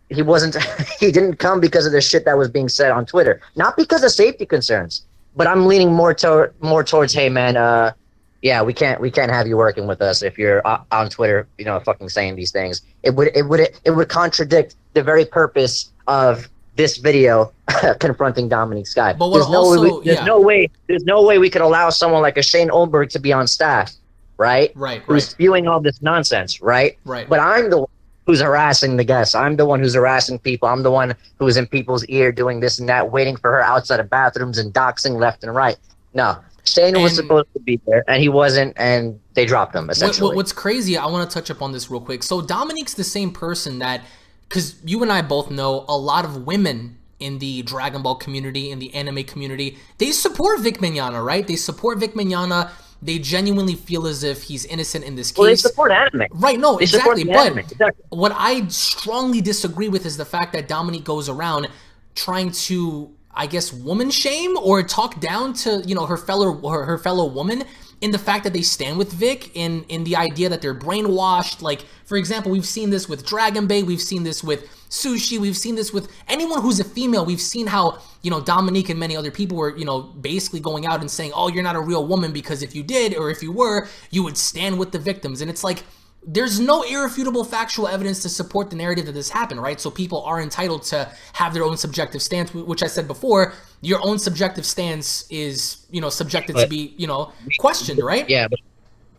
he wasn't. He didn't come because of the shit that was being said on Twitter. Not because of safety concerns. But I'm leaning more towards, hey man, yeah, we can't have you working with us if you're on Twitter, you know, fucking saying these things. It would contradict the very purpose of this video confronting Dominique Skye. But there's no way we could allow someone like a Shane Olberg to be on staff, right? Right. Who's spewing all this nonsense, right? Right. But I'm the one who's harassing the guests. I'm the one who's harassing people. I'm the one who's in people's ear doing this and that, waiting for her outside of bathrooms and doxing left and right. No, Shane was supposed to be there, and he wasn't, and they dropped him, essentially. What's crazy, I want to touch up on this real quick. So Dominique's the same person that, because you and I both know a lot of women in the Dragon Ball community, in the anime community, they support Vic Mignogna, right? They support Vic Mignogna. They genuinely feel as if he's innocent in this case. Well, they support anime. Right, no, exactly. But exactly. What I strongly disagree with is the fact that Dominique goes around trying to, I guess, woman shame or talk down to, you know, her fellow woman in the fact that they stand with Vic in the idea that they're brainwashed. Like, for example, we've seen this with Dragon Bay, we've seen this with Sushi, we've seen this with anyone who's a female. We've seen how, you know, Dominique and many other people were, you know, basically going out and saying, oh, you're not a real woman because if you did, or if you were, you would stand with the victims. And it's like, there's no irrefutable factual evidence to support the narrative that this happened, right? So people are entitled to have their own subjective stance, which I said before, your own subjective stance is, you know, subjected to be, you know, questioned, right?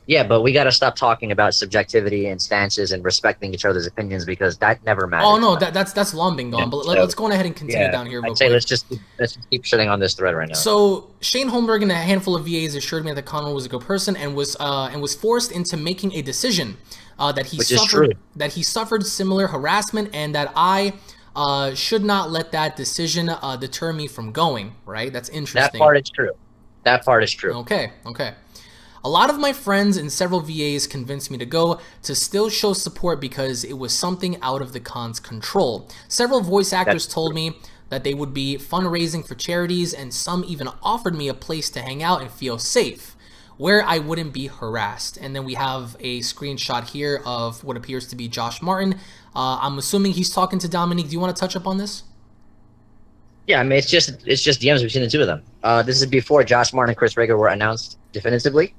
Yeah, but we got to stop talking about subjectivity and stances and respecting each other's opinions because that never matters. Oh no, that's long been gone. But let's go ahead and continue down here. I'd say let's just keep shitting on this thread right now. So Shane Holmberg and a handful of VAs assured me that Conor was a good person and was forced into making a decision that he suffered similar harassment and that I should not let that decision deter me from going. Right? That's interesting. That part is true. Okay. A lot of my friends and several VAs convinced me to go to still show support because it was something out of the con's control. Several voice actors told me that they would be fundraising for charities, and some even offered me a place to hang out and feel safe, where I wouldn't be harassed. And then we have a screenshot here of what appears to be Josh Martin. I'm assuming he's talking to Dominique. Do you want to touch up on this? Yeah, I mean, it's just DMs between the two of them. This is before Josh Martin and Chris Rager were announced definitively.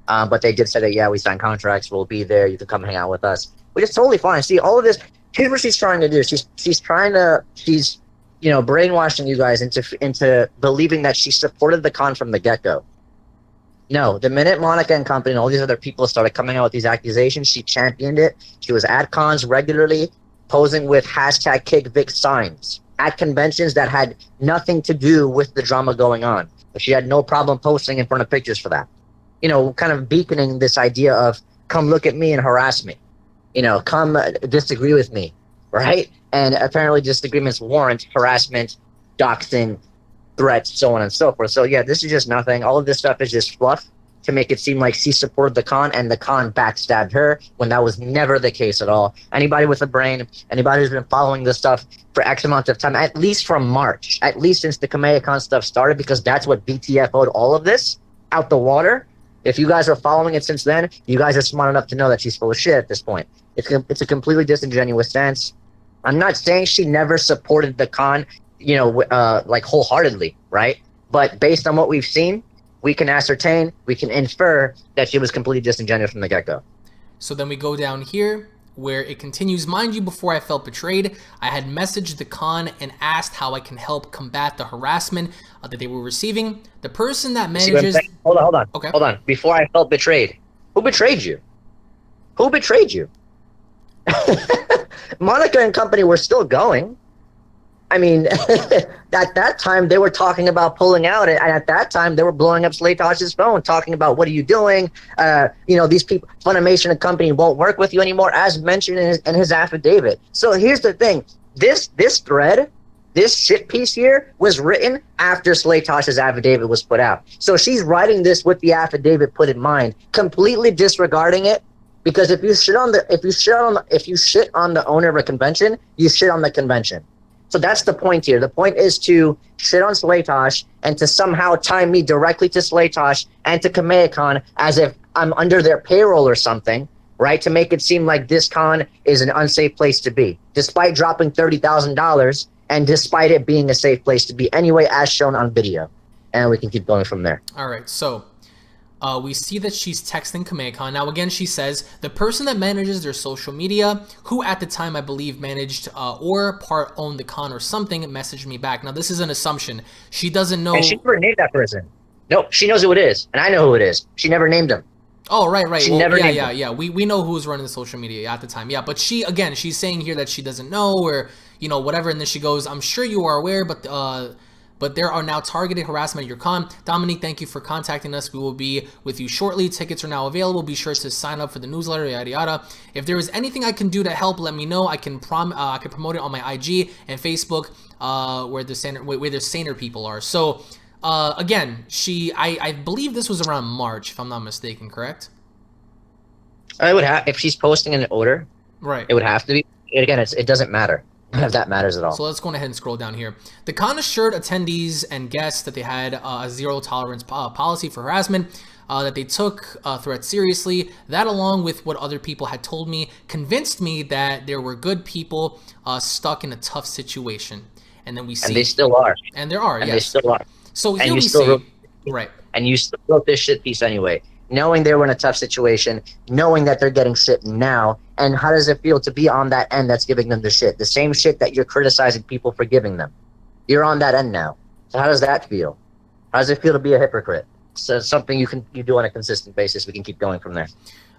But they did say that, yeah, we signed contracts, we'll be there, you can come hang out with us. Which is totally fine. See, all of this, here's what she's trying to do. She's you know, brainwashing you guys into believing that she supported the con from the get-go. No, the minute Monica and company and all these other people started coming out with these accusations, she championed it. She was at cons regularly, posing with hashtag #KickVic signs at conventions that had nothing to do with the drama going on. But she had no problem posting in front of pictures for that. You know, kind of beaconing this idea of come look at me and harass me. You know, come disagree with me, right? And apparently disagreements warrant harassment, doxing, threats, so on and so forth. So yeah, this is just nothing. All of this stuff is just fluff to make it seem like she supported the con and the con backstabbed her when that was never the case at all. Anybody with a brain, anybody who's been following this stuff for X amount of time, at least from March, at least since the Kamehacon stuff started, because that's what BTFO'd all of this out the water. If you guys are following it since then, you guys are smart enough to know that she's full of shit at this point. It's a completely disingenuous stance. I'm not saying she never supported the con, you know, like wholeheartedly, right? But based on what we've seen, we can ascertain, we can infer that she was completely disingenuous from the get-go. So then we go down here where it continues. Mind you, before I felt betrayed, I had messaged the con and asked how I can help combat the harassment that they were receiving. The person that manages... Hold on. Okay. Hold on. Before I felt betrayed. Who betrayed you? Who betrayed you? Monica and company were still going. I mean, at that time they were talking about pulling out, and at that time they were blowing up Slaytosh's phone, talking about what are you doing? You know, these people, Funimation and company won't work with you anymore, as mentioned in his affidavit. So here's the thing: this thread, this shit piece here, was written after Slaytosh's affidavit was put out. So she's writing this with the affidavit put in mind, completely disregarding it. Because if you shit on the owner of a convention, you shit on the convention. So that's the point here. The point is to shit on Slaytosh and to somehow tie me directly to Slaytosh and to Kamehacon as if I'm under their payroll or something, right? To make it seem like this con is an unsafe place to be, despite dropping $30,000 and despite it being a safe place to be anyway, as shown on video. And we can keep going from there. All right, so we see that she's texting Kamehacon. Now, again, she says, the person that manages their social media, who at the time I believe managed or part owned the con or something, messaged me back. Now, this is an assumption. She doesn't know. And she never named that person. No, she knows who it is. And I know who it is. She never named him. Oh, right. She never named him. Yeah. We know who was running the social media at the time. Yeah, but she, again, she's saying here that she doesn't know or, you know, whatever. And then she goes, I'm sure you are aware, but there are now targeted harassment at your con. Dominique, thank you for contacting us. We will be with you shortly. Tickets are now available. Be sure to sign up for the newsletter, yada yada. If there is anything I can do to help, let me know. I can promote it on my IG and Facebook, where the saner people are. So again, I believe this was around March, if I'm not mistaken, correct? I would have, if she's posting in order, right? It would have to be. Again, it doesn't matter. None of that matters at all. So let's go ahead and scroll down here. The con assured attendees and guests that they had a zero tolerance policy for harassment, that they took threats seriously. That, along with what other people had told me, convinced me that there were good people stuck in a tough situation. And then we see, and they still are, and there are, and yes, they still are. So here we see, right, and you still wrote this shit piece anyway, knowing they were in a tough situation, knowing that they're getting shit now. And how does it feel to be on that end that's giving them the shit? The same shit that you're criticizing people for giving them. You're on that end now. So how does that feel? How does it feel to be a hypocrite? So something you do on a consistent basis. We can keep going from there.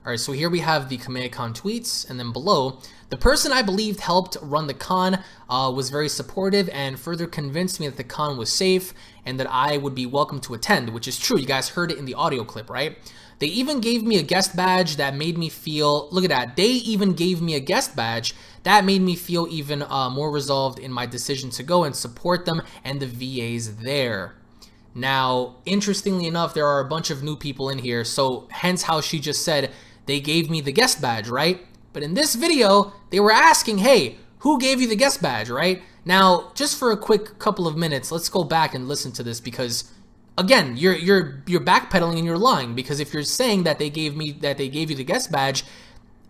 All right, so here we have the Kamehacon tweets, and then below, the person I believed helped run the con was very supportive and further convinced me that the con was safe and that I would be welcome to attend, which is true. You guys heard it in the audio clip, right? They even gave me a guest badge that made me feel, look at that, they even gave me a guest badge that made me feel even more resolved in my decision to go and support them and the VAs there. Now, interestingly enough, there are a bunch of new people in here, so hence how she just said they gave me the guest badge, right? But in this video, they were asking, hey, who gave you the guest badge, right? Now, just for a quick couple of minutes, let's go back and listen to this because, again, you're backpedaling and you're lying, because if you're saying that they gave you the guest badge,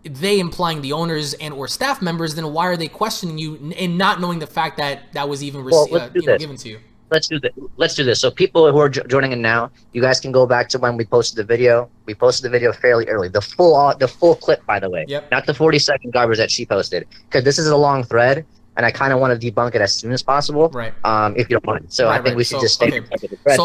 they implying the owners and or staff members, then why are they questioning you and not knowing the fact that that was even given to you? Let's do this. So people who are joining in now, you guys can go back to when we posted the video. We posted the video fairly early. The full clip, by the way. Yep. Not the 40-second garbage that she posted, because this is a long thread, and I kind of want to debunk it as soon as possible. Right. If you don't mind. So I think we should just stay with the thread.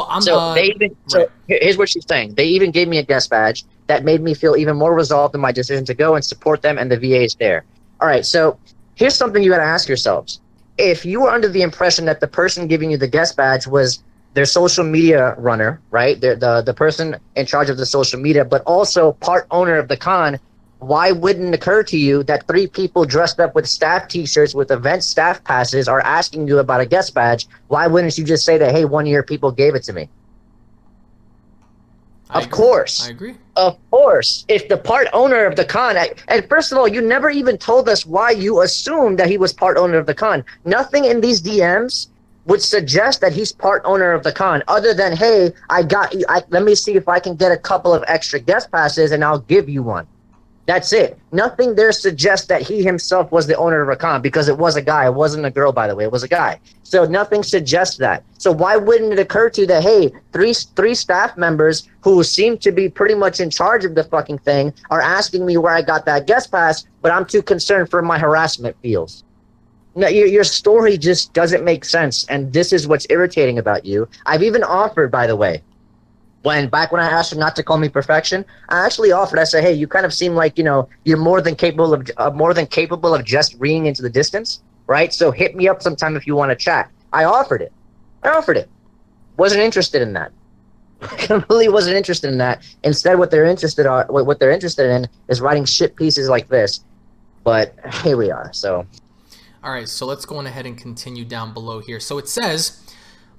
So here's what she's saying. They even gave me a guest badge that made me feel even more resolved in my decision to go and support them and the VAs there. All right. So here's something you got to ask yourselves. If you were under the impression that the person giving you the guest badge was their social media runner, right? The person in charge of the social media, but also part owner of the con, why wouldn't it occur to you that 3 people dressed up with staff t-shirts with event staff passes are asking you about a guest badge? Why wouldn't you just say that, hey, one of your people gave it to me? Of course. I agree. Of course. If the part owner of the con, and first of all, you never even told us why you assumed that he was part owner of the con. Nothing in these DMs would suggest that he's part owner of the con, other than, hey, let me see if I can get a couple of extra guest passes and I'll give you one. That's it. Nothing there suggests that he himself was the owner of a con, because it was a guy. It wasn't a girl, by the way. It was a guy. So nothing suggests that. So why wouldn't it occur to you that, hey, three staff members who seem to be pretty much in charge of the fucking thing are asking me where I got that guest pass, but I'm too concerned for my harassment feels. No, your story just doesn't make sense, and this is what's irritating about you. I've even offered, by the way, back when I asked her not to call me perfection, I actually offered. I said, "Hey, you kind of seem like, you're more than capable of just reading into the distance. right? So hit me up sometime if you want to chat. I offered it. Wasn't interested in that. Completely wasn't interested in that. Instead, what they're interested in is writing shit pieces like this. But here we are. So, all right. So let's go on ahead and continue down below here. So it says,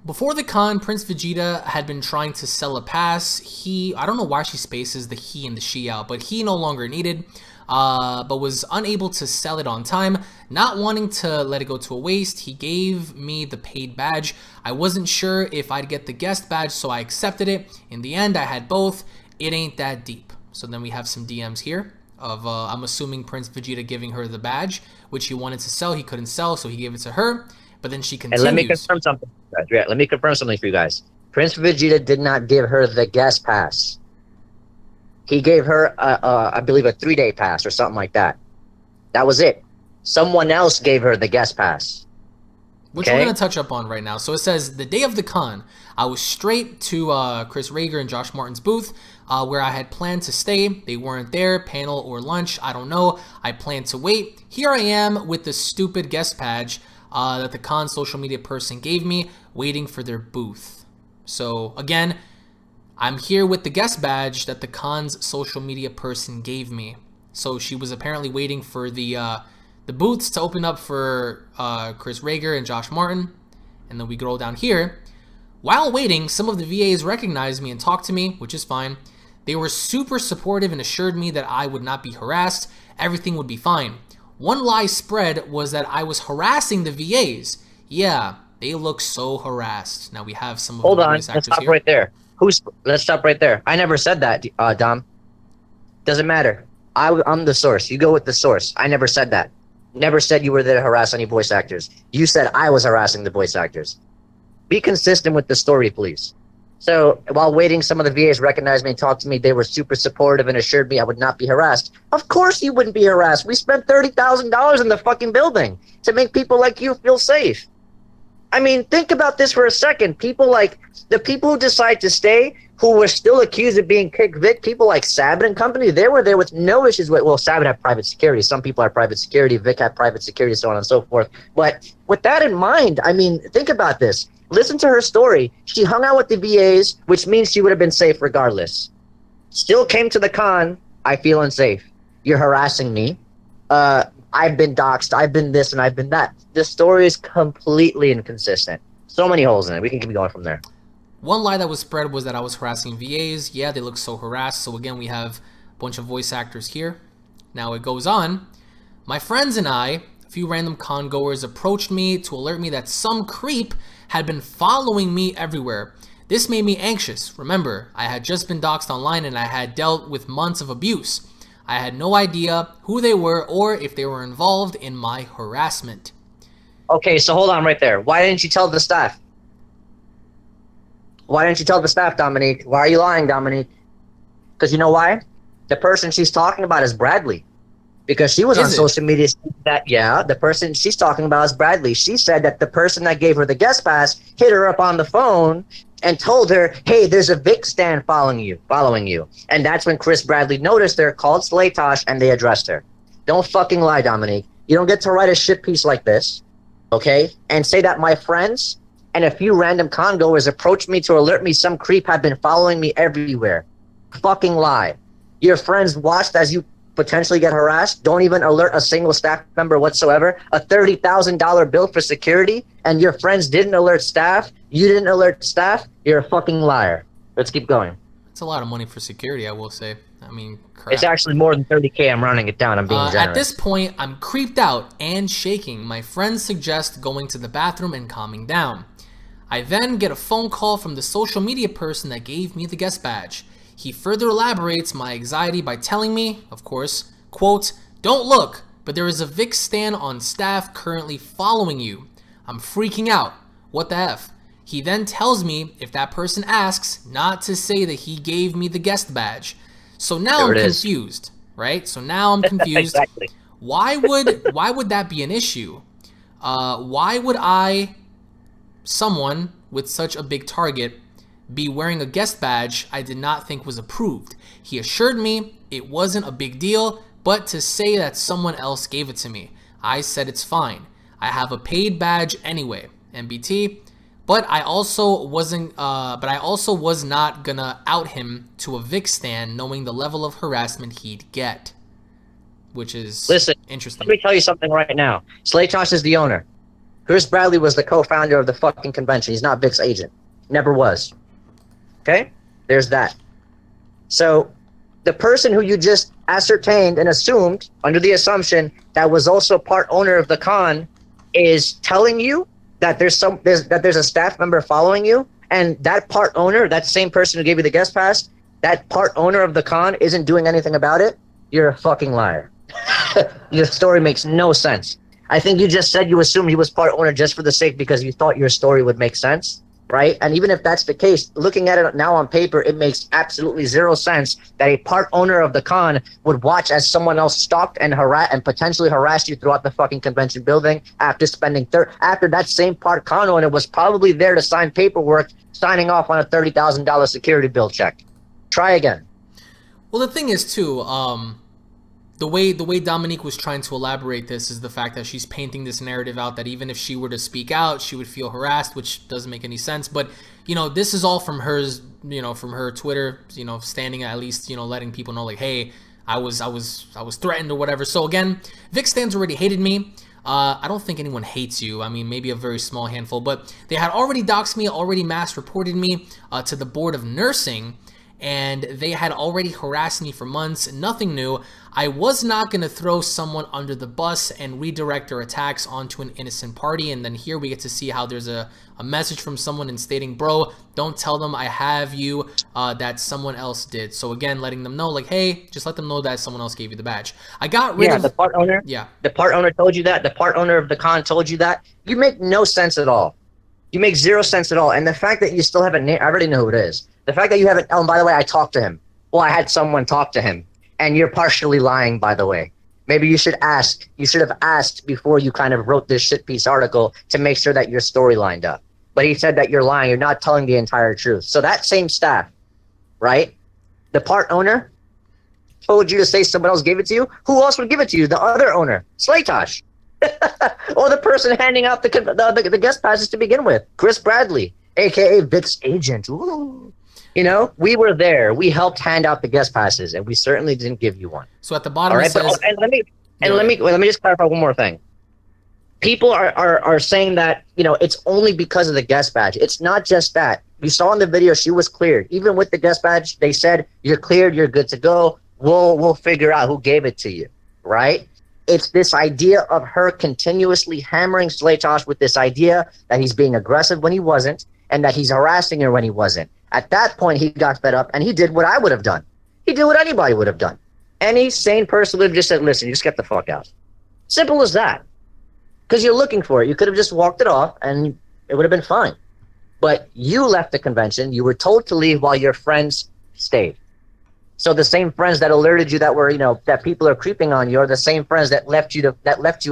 before the con, Prince Vegeta had been trying to sell a pass. I don't know why she spaces the he and the she out, but he no longer needed, but was unable to sell it on time. Not wanting to let it go to a waste, he gave me the paid badge. I wasn't sure if I'd get the guest badge, so I accepted it. In the end, I had both. It ain't that deep. So then we have some DMs here of, I'm assuming Prince Vegeta giving her the badge, which he wanted to sell. He couldn't sell, so he gave it to her. But then she continues. And let me confirm something. Yeah, let me confirm something for you guys. Prince Vegeta did not give her the guest pass. He gave her, I believe, a 3-day pass or something like that. That was it. Someone else gave her the guest pass. Which we're going to touch up on right now. So it says, the day of the con, I was straight to Chris Rager and Josh Martin's booth, where I had planned to stay. They weren't there, panel or lunch, I don't know. I planned to wait. Here I am with the stupid guest badge that the con social media person gave me, waiting for their booth. So again, I'm here with the guest badge that the con's social media person gave me. So she was apparently waiting for the booths to open up for Chris Rager and Josh Martin. And then we go down here. While waiting, some of the VAs recognized me and talked to me, which is fine. They were super supportive and assured me that I would not be harassed. Everything would be fine. One lie spread was that I was harassing the VAs. Yeah, they look so harassed. Now we have some of Hold the on, voice let's actors stop here. right there. Let's stop right there. I never said that, Dom. Doesn't matter. I'm the source. You go with the source. I never said that. Never said you were there to harass any voice actors. You said I was harassing the voice actors. Be consistent with the story, please. So while waiting, some of the VAs recognized me and talked to me. They were super supportive and assured me I would not be harassed. Of course you wouldn't be harassed. We spent $30,000 in the fucking building to make people like you feel safe. I mean, think about this for a second. People like the people who decide to stay, who were still accused of being kick Vic, people like Sabin and company, they were there with no issues with, well, Sabin had private security. Some people had private security. Vic had private security, so on and so forth. But with that in mind, I mean, think about this. Listen to her story. She hung out with the VAs, which means she would have been safe regardless. Still came to the con. I feel unsafe. You're harassing me. I've been doxxed. I've been this and I've been that. This story is completely inconsistent. So many holes in it. We can keep going from there. One lie that was spread was that I was harassing VAs. Yeah, they look so harassed. So again, we have a bunch of voice actors here. Now it goes on. My friends and I, a few random con goers, approached me to alert me that some creep had been following me everywhere. This made me anxious. Remember, I had just been doxxed online and I had dealt with months of abuse. I had no idea who they were or if they were involved in my harassment. Okay, so hold on right there. Why didn't you tell the staff? Why didn't you tell the staff, Dominique? Why are you lying, Dominique? Because you know why? The person she's talking about is Bradley. Because she was on social media that, yeah, the person she's talking about is Bradley. She said that the person that gave her the guest pass hit her up on the phone and told her, hey, there's a Vic stand following you. And that's when Chris Bradley noticed her, called Slaytosh, and they addressed her. Don't fucking lie, Dominique. You don't get to write a shit piece like this, okay? And say that my friends and a few random congoers approached me to alert me some creep had been following me everywhere. Fucking lie. Your friends watched as you potentially get harassed, don't even alert a single staff member whatsoever, a $30,000 bill for security, and your friends didn't alert staff, you didn't alert staff, you're a fucking liar. Let's keep going. It's a lot of money for security, I will say. I mean, crap. It's actually more than 30K. I'm rounding it down. I'm being generous. At this point, I'm creeped out and shaking. My friends suggest going to the bathroom and calming down. I then get a phone call from the social media person that gave me the guest badge. He further elaborates my anxiety by telling me, of course, quote, don't look, but there is a Vic stand on staff currently following you. I'm freaking out. What the F? He then tells me if that person asks not to say that he gave me the guest badge. So now I'm confused, right? So now I'm confused. Exactly. Why would that be an issue? Why would someone with such a big target, be wearing a guest badge I did not think was approved? He assured me it wasn't a big deal, but to say that someone else gave it to me. I said it's fine. I have a paid badge anyway, MBT. But I also wasn't. But I also was not gonna out him to a Vic stan, knowing the level of harassment he'd get, which is interesting. Let me tell you something right now. Slaytosh is the owner. Chris Bradley was the co-founder of the fucking convention. He's not Vic's agent. Never was. Okay? There's that. So the person who you just ascertained and assumed, under the assumption that was also part owner of the con, is telling you that there's a staff member following you, and that part owner, that same person who gave you the guest pass, that part owner of the con isn't doing anything about it. You're a fucking liar. Your story makes no sense. I think you just said you assumed he was part owner just for the sake because you thought your story would make sense, right? And even if that's the case, looking at it now on paper, it makes absolutely zero sense that a part owner of the con would watch as someone else stalked and potentially harassed you throughout the fucking convention building after spending after that same part con owner was probably there to sign paperwork, signing off on a $30,000 security bill check. Try again. Well, the thing is too, the way Dominique was trying to elaborate this is the fact that she's painting this narrative out that even if she were to speak out, she would feel harassed, which doesn't make any sense. But, you know, this is all from hers, you know, from her Twitter, you know, standing at least, you know, letting people know like, hey, I was threatened or whatever. So again, Vic stans already hated me. I don't think anyone hates you. I mean, maybe a very small handful, but they had already doxed me, already mass reported me to the board of nursing. And they had already harassed me for months. Nothing new. I was not going to throw someone under the bus and redirect their attacks onto an innocent party. And then here we get to see how there's a message from someone and stating, bro, don't tell them I have you, that someone else did. So again, letting them know like, hey, just let them know that someone else gave you the badge. I got rid of the part owner. Yeah. The part owner told you that. The part owner of the con told you that. You make no sense at all. You make zero sense at all. And the fact that you still haven't named, I already know who it is. The fact that you haven't, oh, and by the way, I talked to him. Well, I had someone talk to him. And you're partially lying, by the way. Maybe you should ask. You should have asked before you kind of wrote this shit piece article to make sure that your story lined up. But he said that you're lying. You're not telling the entire truth. So that same staff, right? The part owner told you to say someone else gave it to you. Who else would give it to you? The other owner, Slaytosh. Or the person handing out the guest passes to begin with, Chris Bradley, a.k.a. Vic's agent. Ooh. You know, we were there. We helped hand out the guest passes, and we certainly didn't give you one. So at the bottom all right, it says... let me just clarify one more thing. People are saying that, you know, it's only because of the guest badge. It's not just that. You saw in the video she was cleared. Even with the guest badge, they said, you're cleared, you're good to go. We'll figure out who gave it to you, right? It's this idea of her continuously hammering Slaytosh with this idea that he's being aggressive when he wasn't and that he's harassing her when he wasn't. At that point, he got fed up and he did what I would have done. He did what anybody would have done. Any sane person would have just said, listen, you just get the fuck out. Simple as that. Because you're looking for it. You could have just walked it off and it would have been fine. But you left the convention. You were told to leave while your friends stayed. So the same friends that alerted you that were, you know, that people are creeping on you are the same friends that left you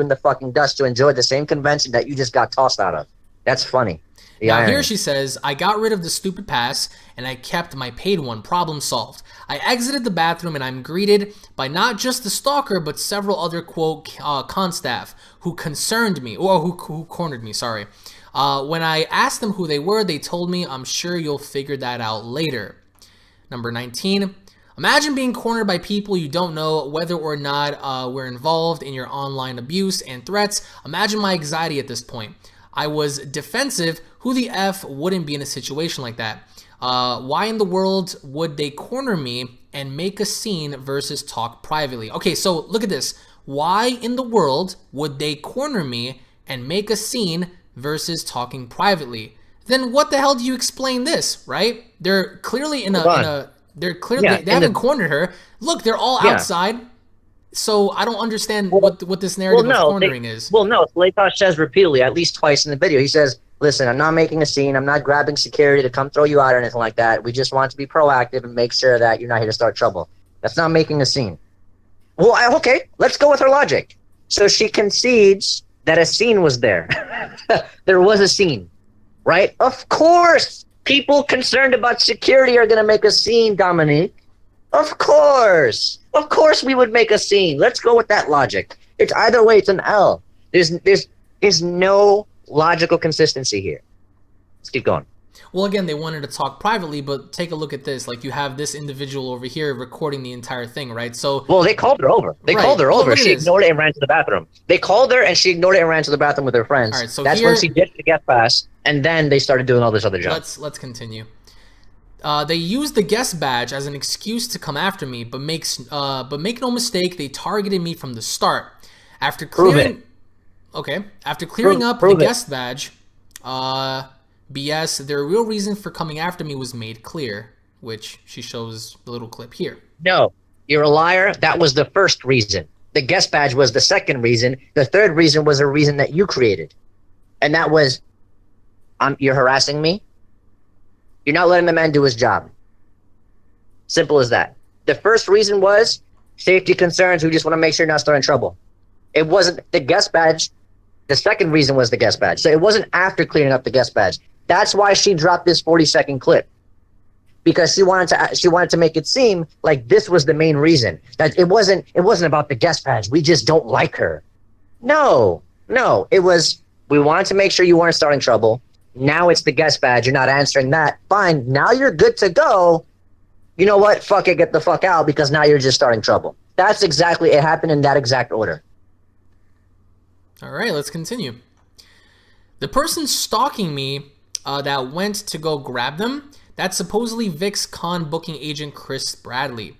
in the fucking dust to enjoy the same convention that you just got tossed out of. That's funny. Now here she says, I got rid of the stupid pass and I kept my paid one. Problem solved. I exited the bathroom and I'm greeted by not just the stalker but several other quote con staff who concerned me, or who cornered me, sorry. When I asked them who they were, they told me, I'm sure you'll figure that out later. Number 19. Imagine being cornered by people you don't know whether or not we're involved in your online abuse and threats. Imagine my anxiety at this point. I was defensive. Who the F wouldn't be in a situation like that? Why in the world would they corner me and make a scene versus talk privately? Okay, so look at this. Why in the world would they corner me and make a scene versus talking privately? Then what the hell do you explain this, right? They're clearly they haven't cornered her. Look, they're all outside. So I don't understand what this narrative of cornering is. Well, no, Slaytosh says repeatedly, at least twice in the video, he says, listen, I'm not making a scene. I'm not grabbing security to come throw you out or anything like that. We just want to be proactive and make sure that you're not here to start trouble. That's not making a scene. Well, okay, let's go with her logic. So she concedes that a scene was there. There was a scene, right? Of course, people concerned about security are going to make a scene, Dominique. Of course. Of course we would make a scene. Let's go with that logic. It's either way, it's an L. There's There's no logical consistency here. Let's keep going. Well, again, they wanted to talk privately, but take a look at this. Like, you have this individual over here recording the entire thing, right? So, well, they called her over. They called her over. She ignored it and ran to the bathroom. They called her and she ignored it and ran to the bathroom with her friends. All right, so that's when she ditched the guest pass, and then they started doing all this other junk. Let's continue. They used the guest badge as an excuse to come after me, but make no mistake, they targeted me from the start. After clearing, after clearing up the guest badge, BS, their real reason for coming after me was made clear, which she shows the little clip here. No, you're a liar. That was the first reason. The guest badge was the second reason. The third reason was a reason that you created, and that was, you're harassing me. You're not letting the man do his job. Simple as that. The first reason was safety concerns. We just want to make sure you're not starting trouble. It wasn't the guest badge. The second reason was the guest badge. So it wasn't after clearing up the guest badge. That's why she dropped this 40-second clip, because she wanted to make it seem like this was the main reason. That it wasn't about the guest badge. We just don't like her. No, it was, we wanted to make sure you weren't starting trouble. Now it's the guest badge. You're not answering that. Fine. Now you're good to go. You know what? Fuck it. Get the fuck out, because now you're just starting trouble. That's exactly, it happened in that exact order. All right, let's continue. The person stalking me that went to go grab them, that's supposedly Vic's con booking agent Chris Bradley.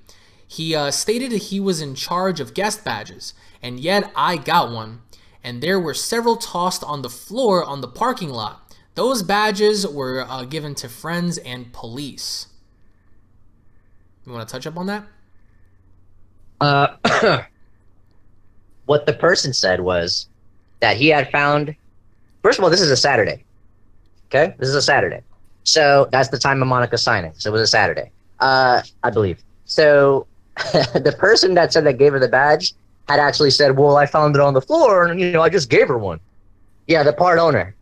He stated that he was in charge of guest badges, and yet I got one. And there were several tossed on the floor on the parking lot. Those badges were given to friends and police. You want to touch up on that? What the person said was that he had found, first of all, this is a Saturday. Okay? This is a Saturday. So that's the time of Monica's signing. So it was a Saturday, I believe. So the person that said that gave her the badge had actually said, well, I found it on the floor and, you know, I just gave her one. Yeah, the part owner.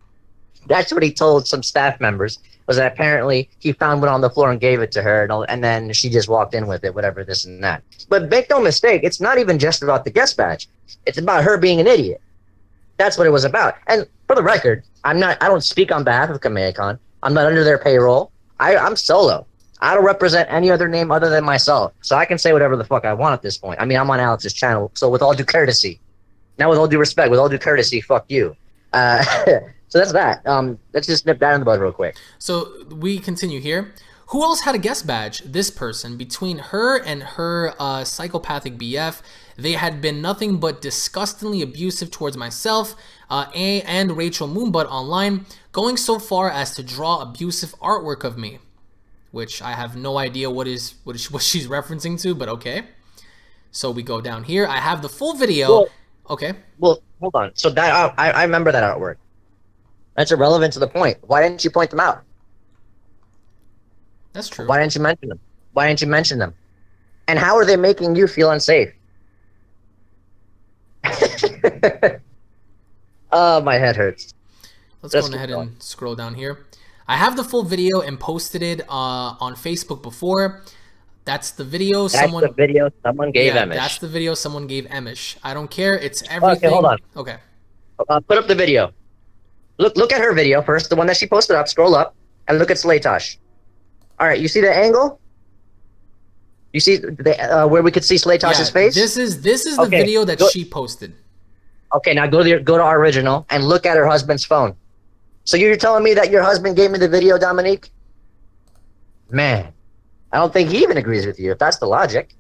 That's what he told some staff members, was that apparently he found one on the floor and gave it to her, and then she just walked in with it, whatever, this and that. But make no mistake, it's not even just about the guest badge. It's about her being an idiot. That's what it was about. And for the record, I don't speak on behalf of Kamehacon. I'm not under their payroll. I'm solo. I don't represent any other name other than myself. So I can say whatever the fuck I want at this point. I mean, I'm on Alex's channel, so with all due courtesy. Now with all due respect, with all due courtesy, fuck you. So that's that. Let's just nip that in the bud real quick. So we continue here. Who else had a guest badge? This person. Between her and her psychopathic BF, they had been nothing but disgustingly abusive towards myself and Rachel Moonbutt online, going so far as to draw abusive artwork of me, which I have no idea what she's referencing to, but okay. So we go down here. I have the full video. Well, okay. Well, hold on. So that I remember that artwork. That's irrelevant to the point. Why didn't you point them out? That's true. Why didn't you mention them? Why didn't you mention them? And how are they making you feel unsafe? Oh, my head hurts. Let's go ahead and scroll down here. I have the full video and posted it on Facebook before. That's the video someone gave Emish. That's the video someone gave Emish. I don't care. It's everything. Okay, hold on. Okay. Put up the video. Look at her video first, the one that she posted up. Scroll up and look at Slaytosh. All right, you see the angle? You see where we could see Slaytosh's face? This is the video that she posted. Okay, now go to our original and look at her husband's phone. So you're telling me that your husband gave me the video, Dominique? Man, I don't think he even agrees with you, if that's the logic.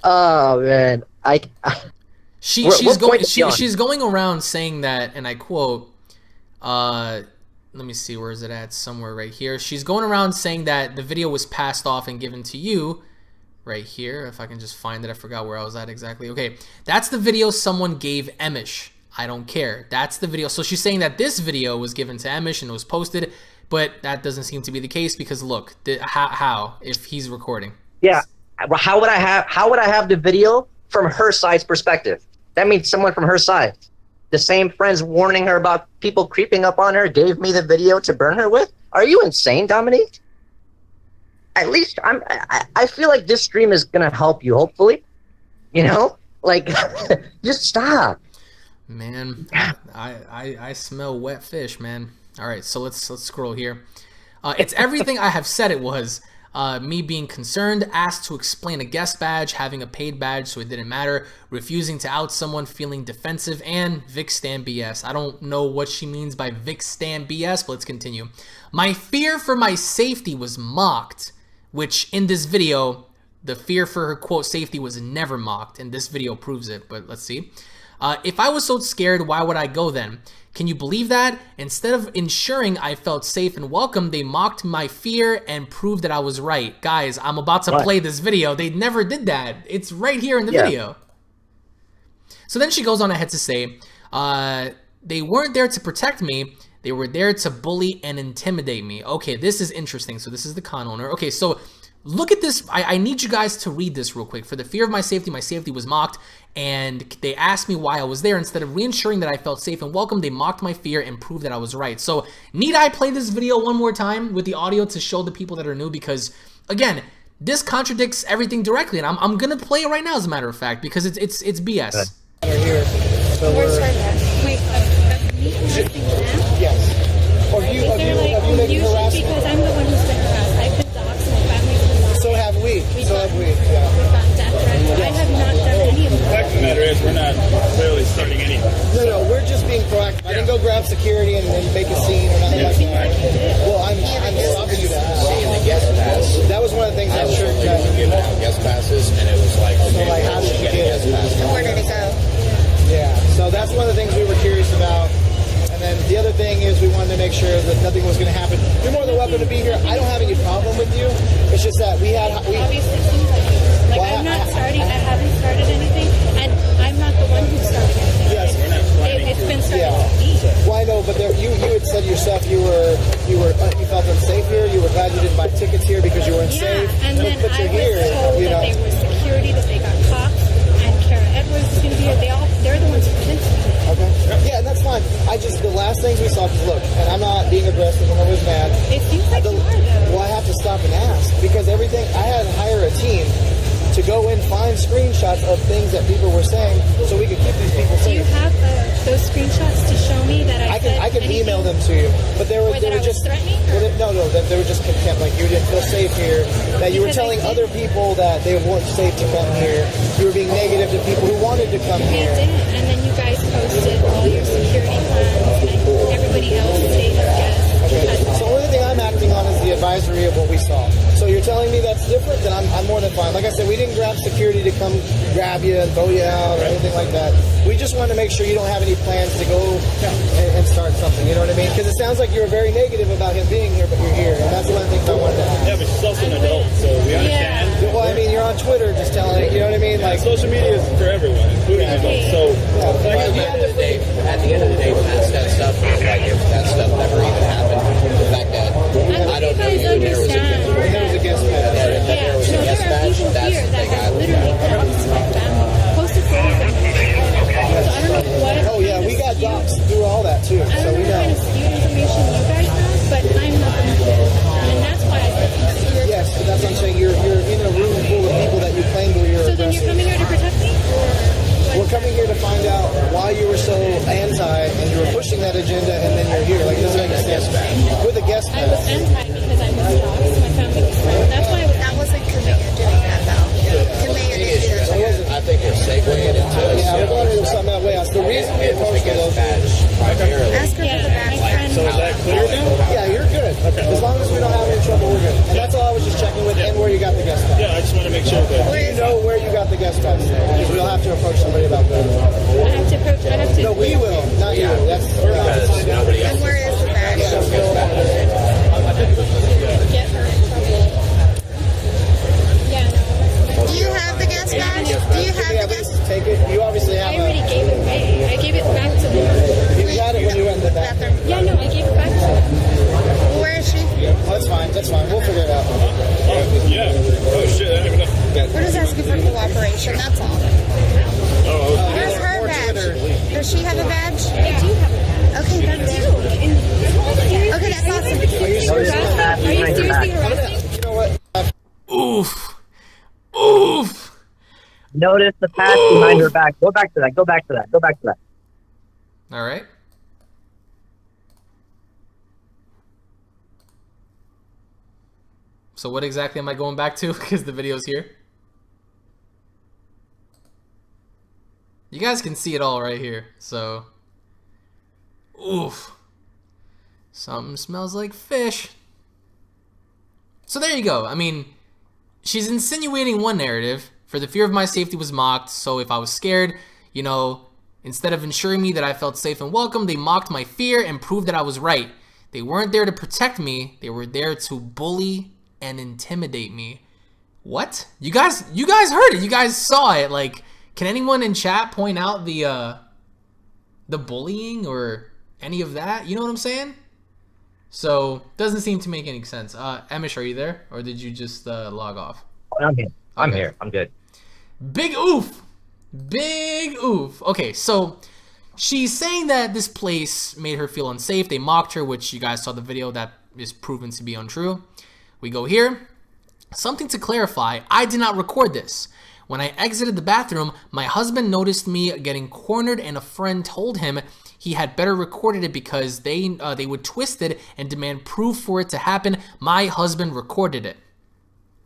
Oh man, she's going around saying that, and I quote, let me see, where is it at? Somewhere right here. She's going around saying that the video was passed off and given to you. Right here, if I can just find it. I forgot where I was at exactly. Okay, that's the video someone gave Emish. I don't care. That's the video. So she's saying that this video was given to Emish and it was posted, but that doesn't seem to be the case, because look, how if he's recording? Yeah, how would I have the video from her side's perspective? That means someone from her side, the same friends warning her about people creeping up on her, gave me the video to burn her with. Are you insane, Dominique? At least I feel like this stream is gonna help you, hopefully. You know, Like, just stop. Man, I smell wet fish, man. All right, so let's scroll here. It's everything I have said it was. Me being concerned, asked to explain a guest badge, having a paid badge so it didn't matter, refusing to out someone, feeling defensive, and Vic Stan BS. I don't know what she means by Vic Stan BS, but let's continue. My fear for my safety was mocked, which in this video, the fear for her, quote, safety was never mocked, and this video proves it, but let's see. If I was so scared, why would I go then? Can you believe that? Instead of ensuring I felt safe and welcome, they mocked my fear and proved that I was right. Guys, I'm about to play this video. They never did that. It's right here in the video. So then she goes on ahead to say, they weren't there to protect me. They were there to bully and intimidate me. Okay, this is interesting. So this is the con owner. Okay, so look at this. I need you guys to read this real quick. For the fear of my safety was mocked, and they asked me why I was there. Instead of reinsuring that I felt safe and welcome, they mocked my fear and proved that I was right. So need I play this video one more time with the audio to show the people that are new? Because, again, this contradicts everything directly, and I'm going to play it right now, as a matter of fact, because it's BS. Where's her at? Wait, me harassing them? Yes. Or you, Is have there you, like have you been confusion? harassed? Because I'm the one who's been harassed. I've been doxxed, my family's been doxxed. So have we. So have we. We've Yeah. got death threats. I have not done any of The that. fact of the matter is, we're not clearly starting anything. No, we're just being proactive. I didn't go grab security and make a scene or nothing But it like seems that. like you did. Well, I'm stopping you to ask. Seeing the guest pass. That was one of the things I I'm was sure refusing to give out guest passes, and it was like, okay, like, how did you get a get guest it? pass? Where did it go? Yeah, so that's one of the things we were curious about. And then the other thing is we wanted to make sure that nothing was going to happen. You're more than welcome to be here. I don't have any problem with you. It's just that we Obviously, it seems like you. Like, Well, I'm not starting, I haven't started anything, and I'm not the one who's starting anything. Yes. It's been started Yeah. to me. Well, I know, but you had said yourself you felt unsafe here. You were glad you didn't buy tickets here because you weren't Yeah, safe. and then but I you're was here, told you know. that they were security, that they got cops, and Kara Edwards is going to be here. They're the ones who convinced me. Okay. Yeah, and that's fine. The last things we saw, because look, and I'm not being aggressive and I was mad. It seems like you are, though. Well, I have to stop and ask because everything, I had to hire a team to go and find screenshots of things that people were saying so we could keep these people Do you safe. have those screenshots to show me that I said I can anything? email them to you, but they were Or that I was just threatening, well, or- no, that they were just contempt. Like you didn't feel safe here. That you were Because I telling did. other people that they weren't safe to come here. You were being negative to people who wanted to come You here. didn't, and then you guys posted all your security plans, and everybody else stayed as guests. So the only thing I'm acting on is the advisory of what we saw. So you're telling me that's different, then I'm more than fine. Like I said, we didn't grab security to come grab you and throw you out or anything like that. We just want to make sure you don't have any plans to go and start something. You know what I mean? Because it sounds like you were very negative about him being here, but you're here, and that's one of the things I wanted to ask. Yeah, but she's also an adult, so we understand. Well, I mean, you're on Twitter just telling it. You know what I mean? Like, Social media is for everyone, including adults. So, But at the end of the day, past that stuff, like if that stuff never even happened, the fact that I don't know you, there was a guest pass. Yeah, There was a no, guest there are badge, people that's here the that thing I have look literally at. doxed my family, posted photos of me. So I don't know what. oh yeah, we got doxed through all that too, I so don't we know what kind know. of skewed information you guys have, but I'm not the one who did it. And that's why I said to you. Yes, but that's what I'm saying. You're in a room full of people that you claim were your So then you're aggressors. coming here to protect me? Or We're coming here to find out why you were so anti and you were pushing that agenda and then you're here. Like, it doesn't make sense. With a guest I was pass. anti because I was doxed, my family was threatened. That's why I was That wasn't Kamea doing that, though. Kamea didn't do that. I think you're segueing into Yeah, we're going to do something that way. The reason we it was a posted guest those. badge primarily. Ask her for the my back. friend. so is that clear now? Yeah, you're good. As long as we don't have any trouble, we're good. And that's all I was just checking with and where you got the guest pass. Yeah, I just want to make sure that. Do you know where you got the guest pass? Because we'll have to approach somebody about that. I have to approach, I have to. No, we will, not you. That's Because nobody else And where is the badge? Get her in trouble. Yeah, no. Do you have the guest badge? Do you have Yeah, the we guest? just take it. You obviously have I already gave it away. I gave it back to them. You got it when you went in the back. Bathroom. Yeah, no, I gave it back to them. Where is she? Oh, that's fine. That's fine. We'll figure it out. Yeah. Oh, shit, I don't even know. We're just asking for cooperation, that's all. Oh, Where's her badge? Does she have a badge? I do have it. Okay, that's Seriously, okay, that's awesome. are you seriously harassing? You know what? Oof. Oof. Notice the past behind her back. Go back to that. Go back to that. Go back to that. All right. So what exactly am I going back to? Because the video's here. You guys can see it all right here. So, oof. Something smells like fish. So there you go. I mean, she's insinuating one narrative. For the fear of my safety was mocked. So if I was scared, you know, instead of ensuring me that I felt safe and welcome, they mocked my fear and proved that I was right. They weren't there to protect me. They were there to bully and intimidate me. What? You guys heard it. You guys saw it. Like, can anyone in chat point out the bullying or any of that? You know what I'm saying? So doesn't seem to make any sense. Emish, are you there, or did you just log off? I'm here. I'm here. I'm good. Big oof. Big oof. Okay, so she's saying that this place made her feel unsafe. They mocked her, which you guys saw the video. That is proven to be untrue. We go here. Something to clarify. I did not record this. When I exited the bathroom, my husband noticed me getting cornered, and a friend told him he had better recorded it because they would twist it and demand proof for it to happen. My husband recorded it.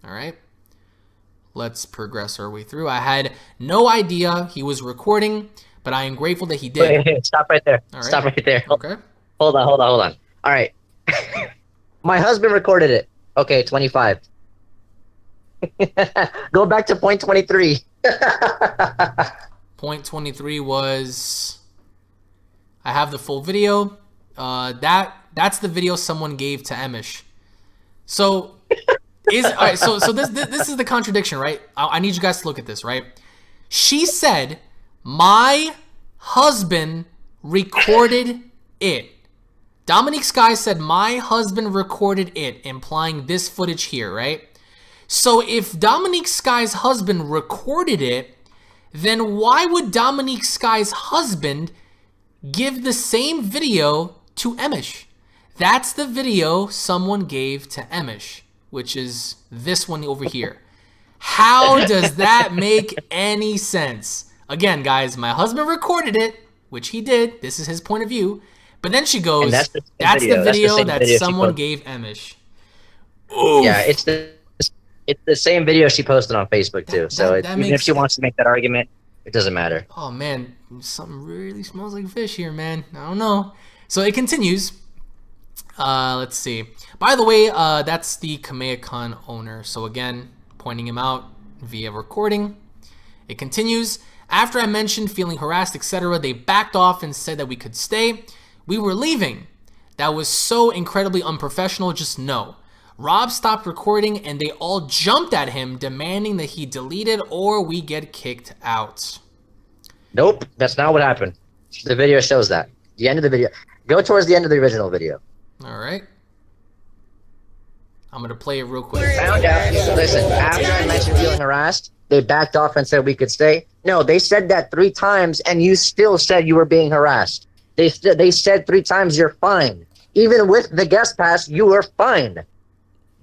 All right. Let's progress our way through. I had no idea he was recording, but I am grateful that he did. Wait, stop right there. All right. Stop right there. Okay. Hold on. All right. My husband recorded it. Okay, 25. Go back to point 23. Point 23 was... I have the full video. That's the video someone gave to Emish. So... all right, so this is the contradiction, right? I need you guys to look at this, right? She said, my husband recorded it. Dominique Skye said, my husband recorded it, implying this footage here, right? So if Dominique Skye's husband recorded it, then why would Dominique Skye's husband give the same video to Emish? That's the video someone gave to Emish, which is this one over here. How does that make any sense? Again, guys, my husband recorded it, which he did. This is his point of view. But then she goes, that's the video that someone gave Emish. Oof. Yeah, it's the same video she posted on Facebook too. Even if she wants to make that argument, it doesn't matter. Oh man, something really smells like fish here, man. I don't know. So it continues. Let's see. By the way, that's the Kamehacon owner. So again, pointing him out via recording. It continues. After I mentioned feeling harassed, etc., they backed off and said that we could stay. We were leaving. That was so incredibly unprofessional. Just no. Rob stopped recording and they all jumped at him, demanding that he delete it or we get kicked out. Nope, that's not what happened. The video shows that. The end of the video. Go towards the end of the original video. All right. I'm going to play it real quick. Found out. Listen, after I mentioned feeling harassed, they backed off and said we could stay. No, they said that 3 times and you still said you were being harassed. They said 3 times you're fine. Even with the guest pass, you were fine.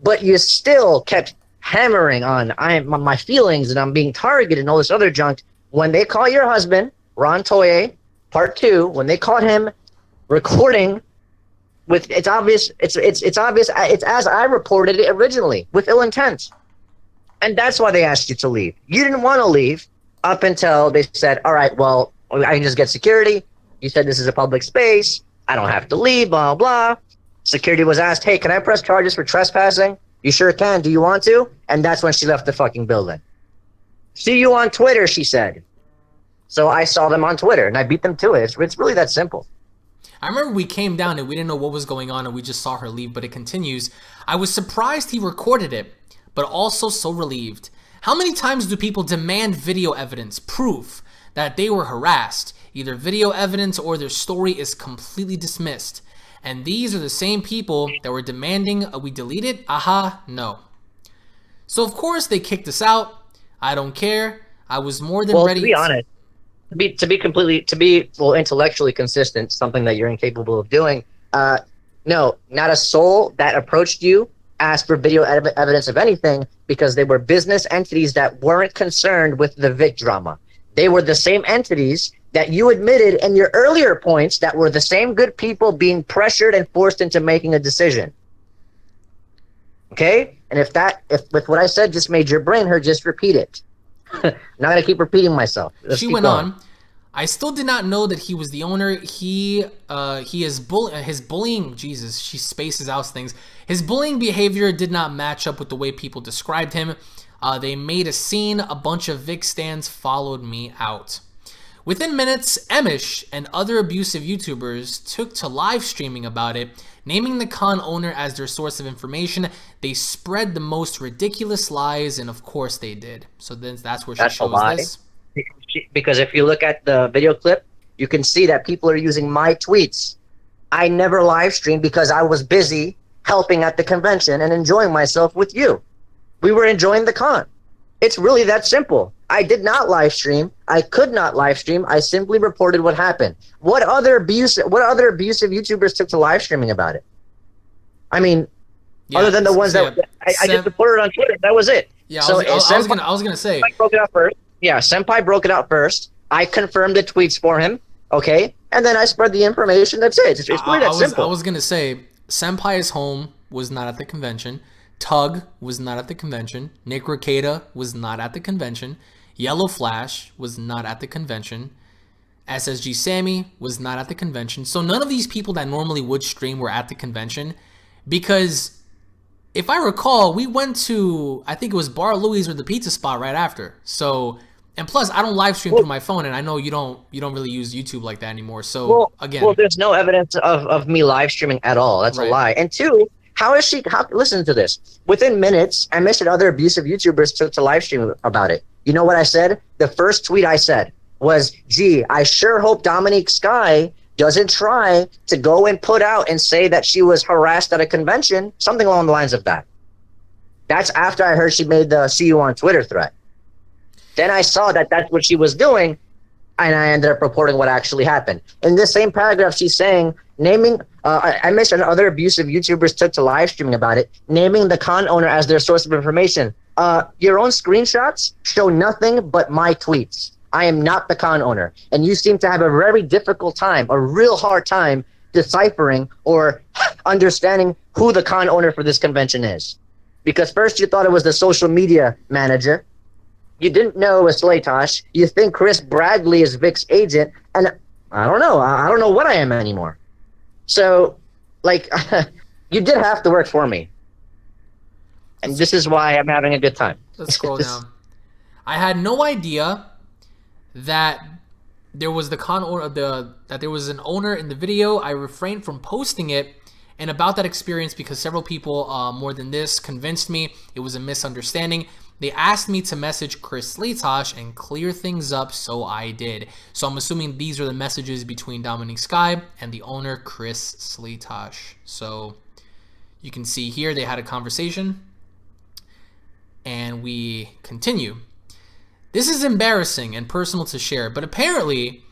But you still kept hammering on my feelings and I'm being targeted and all this other junk. When they caught your husband, Ron Toye, part 2, when they caught him recording with, it's obvious, it's as I reported it originally, with ill intent. And that's why they asked you to leave. You didn't want to leave up until they said, all right, well, I can just get security. You said this is a public space. I don't have to leave, blah, blah. Security was asked, hey, can I press charges for trespassing? You sure can. Do you want to? And that's when she left the fucking building. See you on Twitter, she said. So I saw them on Twitter, and I beat them to it. It's really that simple. I remember we came down and we didn't know what was going on and we just saw her leave, but it continues. I was surprised he recorded it, but also so relieved. How many times do people demand video evidence, proof that they were harassed? Either video evidence or their story is completely dismissed. And these are the same people that were demanding we delete it? Aha, no. So of course they kicked us out. I don't care. I was more than ready. To be honest, to be intellectually consistent, something that you're incapable of doing. No, not a soul that approached you ask for video evidence of anything because they were business entities that weren't concerned with the Vic drama. They were the same entities that you admitted in your earlier points that were the same good people being pressured and forced into making a decision. Okay? And if with what I said just made your brain hurt, just repeat it. I'm not going to keep repeating myself. She went on. I still did not know that he was the owner. He is his bullying. Jesus, she spaces out things. His bullying behavior did not match up with the way people described him. They made a scene. A bunch of Vic stans followed me out. Within minutes, Emish and other abusive YouTubers took to live streaming about it, naming the con owner as their source of information. They spread the most ridiculous lies, and of course they did. So then that's where she shows this. Because if you look at the video clip, you can see that people are using my tweets. I never live streamed because I was busy helping at the convention and enjoying myself with you. We were enjoying the con. It's really that simple. I did not live stream. I could not live stream. I simply reported what happened. What other abusive YouTubers took to live streaming about it? I mean, other than the ones that I just reported on Twitter, that was it. Yeah, I was gonna say. Senpai broke it out first. Yeah, Senpai broke it out first. I confirmed the tweets for him. Okay, and then I spread the information. That's it. It's really that simple. I was gonna say, Senpai's home was not at the convention. Tug was not at the convention. Nick Ricada was not at the convention. Yellow Flash was not at the convention. SSG Sammy was not at the convention. So none of these people that normally would stream were at the convention, because if I recall, we went to, I think it was Bar Louie's or the pizza spot right after. So, and plus I don't live stream through my phone, and I know you don't really use YouTube like that anymore. So again, there's no evidence of me live streaming at all. That's a lie. And two, listen to this. Within minutes, I mentioned other abusive YouTubers took to live stream about it. You know what I said? The first tweet I said was, gee, I sure hope Dominique Skye doesn't try to go and put out and say that she was harassed at a convention, something along the lines of that. That's after I heard she made the see you on Twitter threat. Then I saw that that's what she was doing, and I ended up reporting what actually happened. In this same paragraph, she's saying, I mentioned other abusive YouTubers took to live streaming about it, naming the con owner as their source of information. Your own screenshots show nothing but my tweets. I am not the con owner. And you seem to have a very difficult time, a real hard time, deciphering or understanding who the con owner for this convention is. Because first you thought it was the social media manager. You didn't know it was Slaytosh. You think Chris Bradley is Vic's agent. And I don't know. I don't know what I am anymore. So, like, you did have to work for me. And this is why I'm having a good time. Let's scroll down. I had no idea that there was that there was an owner in the video. I refrained from posting it and about that experience because several people more than this convinced me it was a misunderstanding. They asked me to message Chris Slaytosh and clear things up, so I did. So I'm assuming these are the messages between Dominique Skye and the owner, Chris Slaytosh. So you can see here they had a conversation. And we continue. This is embarrassing and personal to share, but apparently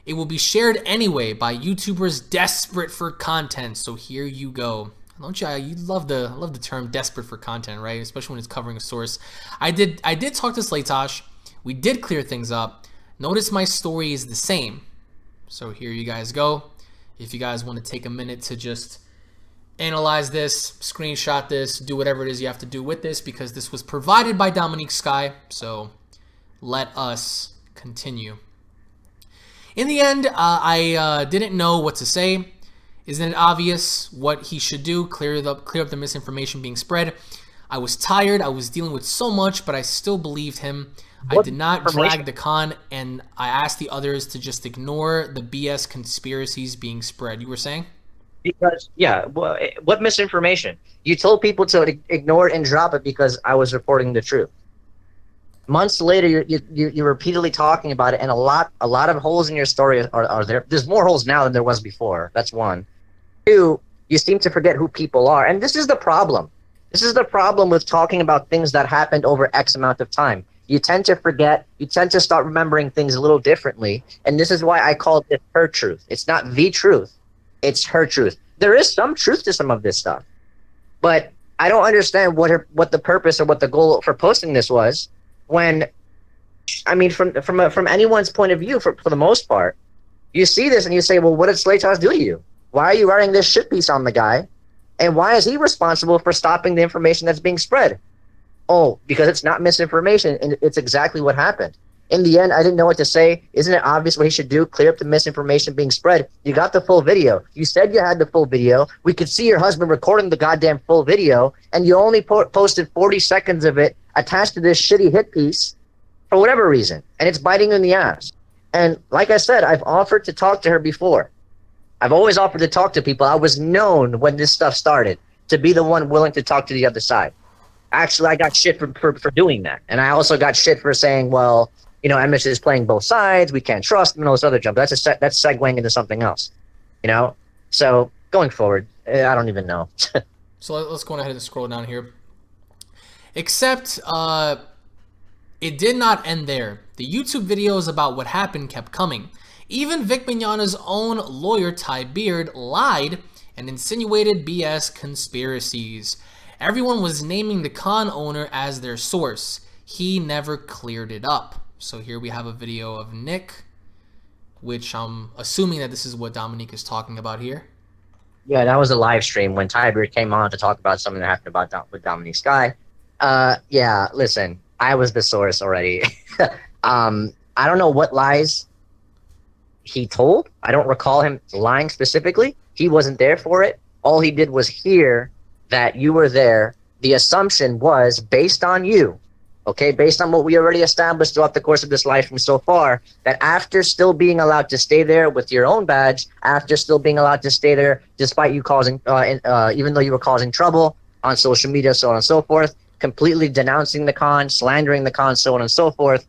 it will be shared anyway by YouTubers desperate for content. So here you go. Don't you? You love the term "desperate for content," right? Especially when it's covering a source. I did talk to Slaytosh. We did clear things up. Notice my story is the same. So here you guys go. If you guys want to take a minute to just analyze this, screenshot this, do whatever it is you have to do with this, because this was provided by Dominique Skye. So let us continue. In the end, I didn't know what to say. Isn't it obvious what he should do? Clear up the misinformation being spread. I was tired. I was dealing with so much, but I still believed him. I did not drag the con, and I asked the others to just ignore the BS conspiracies being spread. You were saying? Because, yeah, what misinformation? You told people to ignore it and drop it because I was reporting the truth. Months later, you're repeatedly talking about it, and a lot of holes in your story are there. There's more holes now than there was before. That's one. Two, you seem to forget who people are, and this is the problem. This is the problem with talking about things that happened over X amount of time. You tend to forget. You tend to start remembering things a little differently, and this is why I call it her truth. It's not the truth. It's her truth. There is some truth to some of this stuff, but I don't understand what the purpose or what the goal for posting this was. When, I mean, from anyone's point of view, for the most part, you see this and you say, well, what did Slaytosh do to you? Why are you writing this shit piece on the guy? And why is he responsible for stopping the information that's being spread? Oh, because it's not misinformation, and it's exactly what happened. In the end, I didn't know what to say. Isn't it obvious what he should do? Clear up the misinformation being spread. You got the full video. You said you had the full video. We could see your husband recording the goddamn full video, and you only posted 40 seconds of it attached to this shitty hit piece for whatever reason, and it's biting you in the ass. And like I said, I've offered to talk to her before. I've always offered to talk to people. I was known when this stuff started to be the one willing to talk to the other side. Actually, I got shit for doing that. And I also got shit for saying, well, you know, Emmett is playing both sides. We can't trust him and all this other jump. That's segueing into something else, you know? So going forward, I don't even know. So let's go ahead and scroll down here. Except it did not end there. The YouTube videos about what happened kept coming. Even Vic Mignogna's own lawyer, Ty Beard, lied and insinuated BS conspiracies. Everyone was naming the con owner as their source. He never cleared it up. So here we have a video of Nick, which I'm assuming that this is what Dominique is talking about here. Yeah, that was a live stream when Ty Beard came on to talk about something that happened with Dominique Skye. Yeah, listen, I was the source already. I don't know what lies he told. I don't recall him lying specifically. He wasn't there for it. All he did was hear that you were there. The assumption was based on you. Okay, based on what we already established throughout the course of this live stream so far, that after still being allowed to stay there with your own badge, after still being allowed to stay there despite you causing, even though you were causing trouble on social media, so on and so forth, completely denouncing the con, slandering the con, so on and so forth,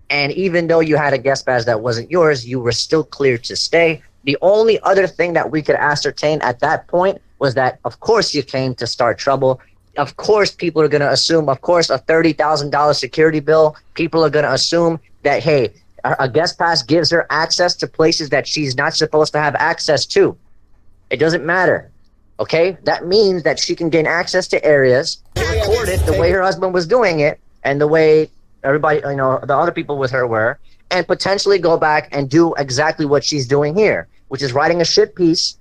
and even though you had a guest badge that wasn't yours, you were still cleared to stay. The only other thing that we could ascertain at that point was that, of course, you came to start trouble. Of course, people are going to assume, of course, a $30,000 security bill. People are going to assume that, hey, a guest pass gives her access to places that she's not supposed to have access to. It doesn't matter. Okay? That means that she can gain access to areas, record it the way her husband was doing it, and the way everybody, you know, the other people with her were, and potentially go back and do exactly what she's doing here, which is writing a shit piece,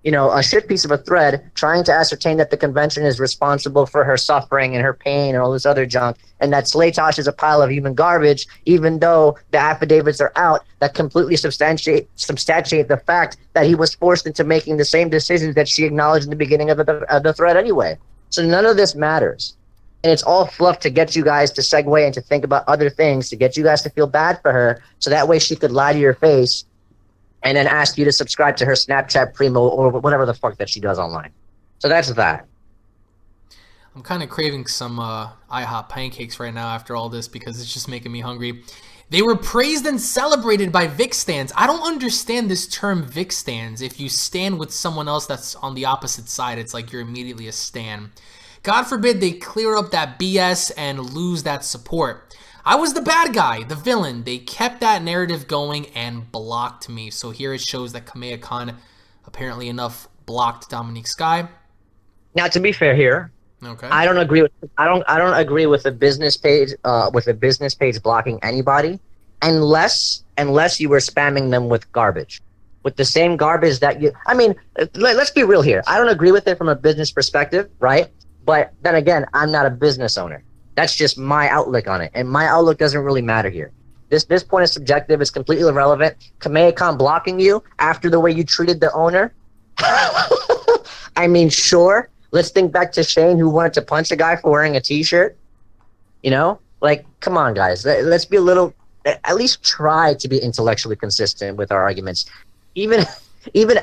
you know, a shit piece of a thread, trying to ascertain that the convention is responsible for her suffering and her pain and all this other junk, and that Slaytosh is a pile of human garbage, even though the affidavits are out that completely substantiate the fact that he was forced into making the same decisions that she acknowledged in the beginning of the thread anyway. So none of this matters. And it's all fluff to get you guys to segue and to think about other things, to get you guys to feel bad for her, so that way she could lie to your face and then ask you to subscribe to her Snapchat Primo or whatever the fuck that she does online. So that's that. I'm kind of craving some IHOP pancakes right now after all this because it's just making me hungry. They were praised and celebrated by Vic stans. I don't understand this term Vic stans. If you stand with someone else that's on the opposite side, it's like you're immediately a stan. God forbid they clear up that BS and lose that support. I was the bad guy, the villain. They kept that narrative going and blocked me. So here it shows that Kamea Khan, apparently enough, blocked Dominique Skye. Now, to be fair here, okay, I don't agree with a business page blocking anybody unless you were spamming them with garbage. With the same garbage that you, I mean, let's be real here. I don't agree with it from a business perspective, right? But then again, I'm not a business owner. That's just my outlook on it. And my outlook doesn't really matter here. This point is subjective. It's completely irrelevant. Kamea Khan blocking you after the way you treated the owner. I mean, sure. Let's think back to Shane, who wanted to punch a guy for wearing a T-shirt. You know? Like, come on, guys. Let's be a little, at least try to be intellectually consistent with our arguments. Even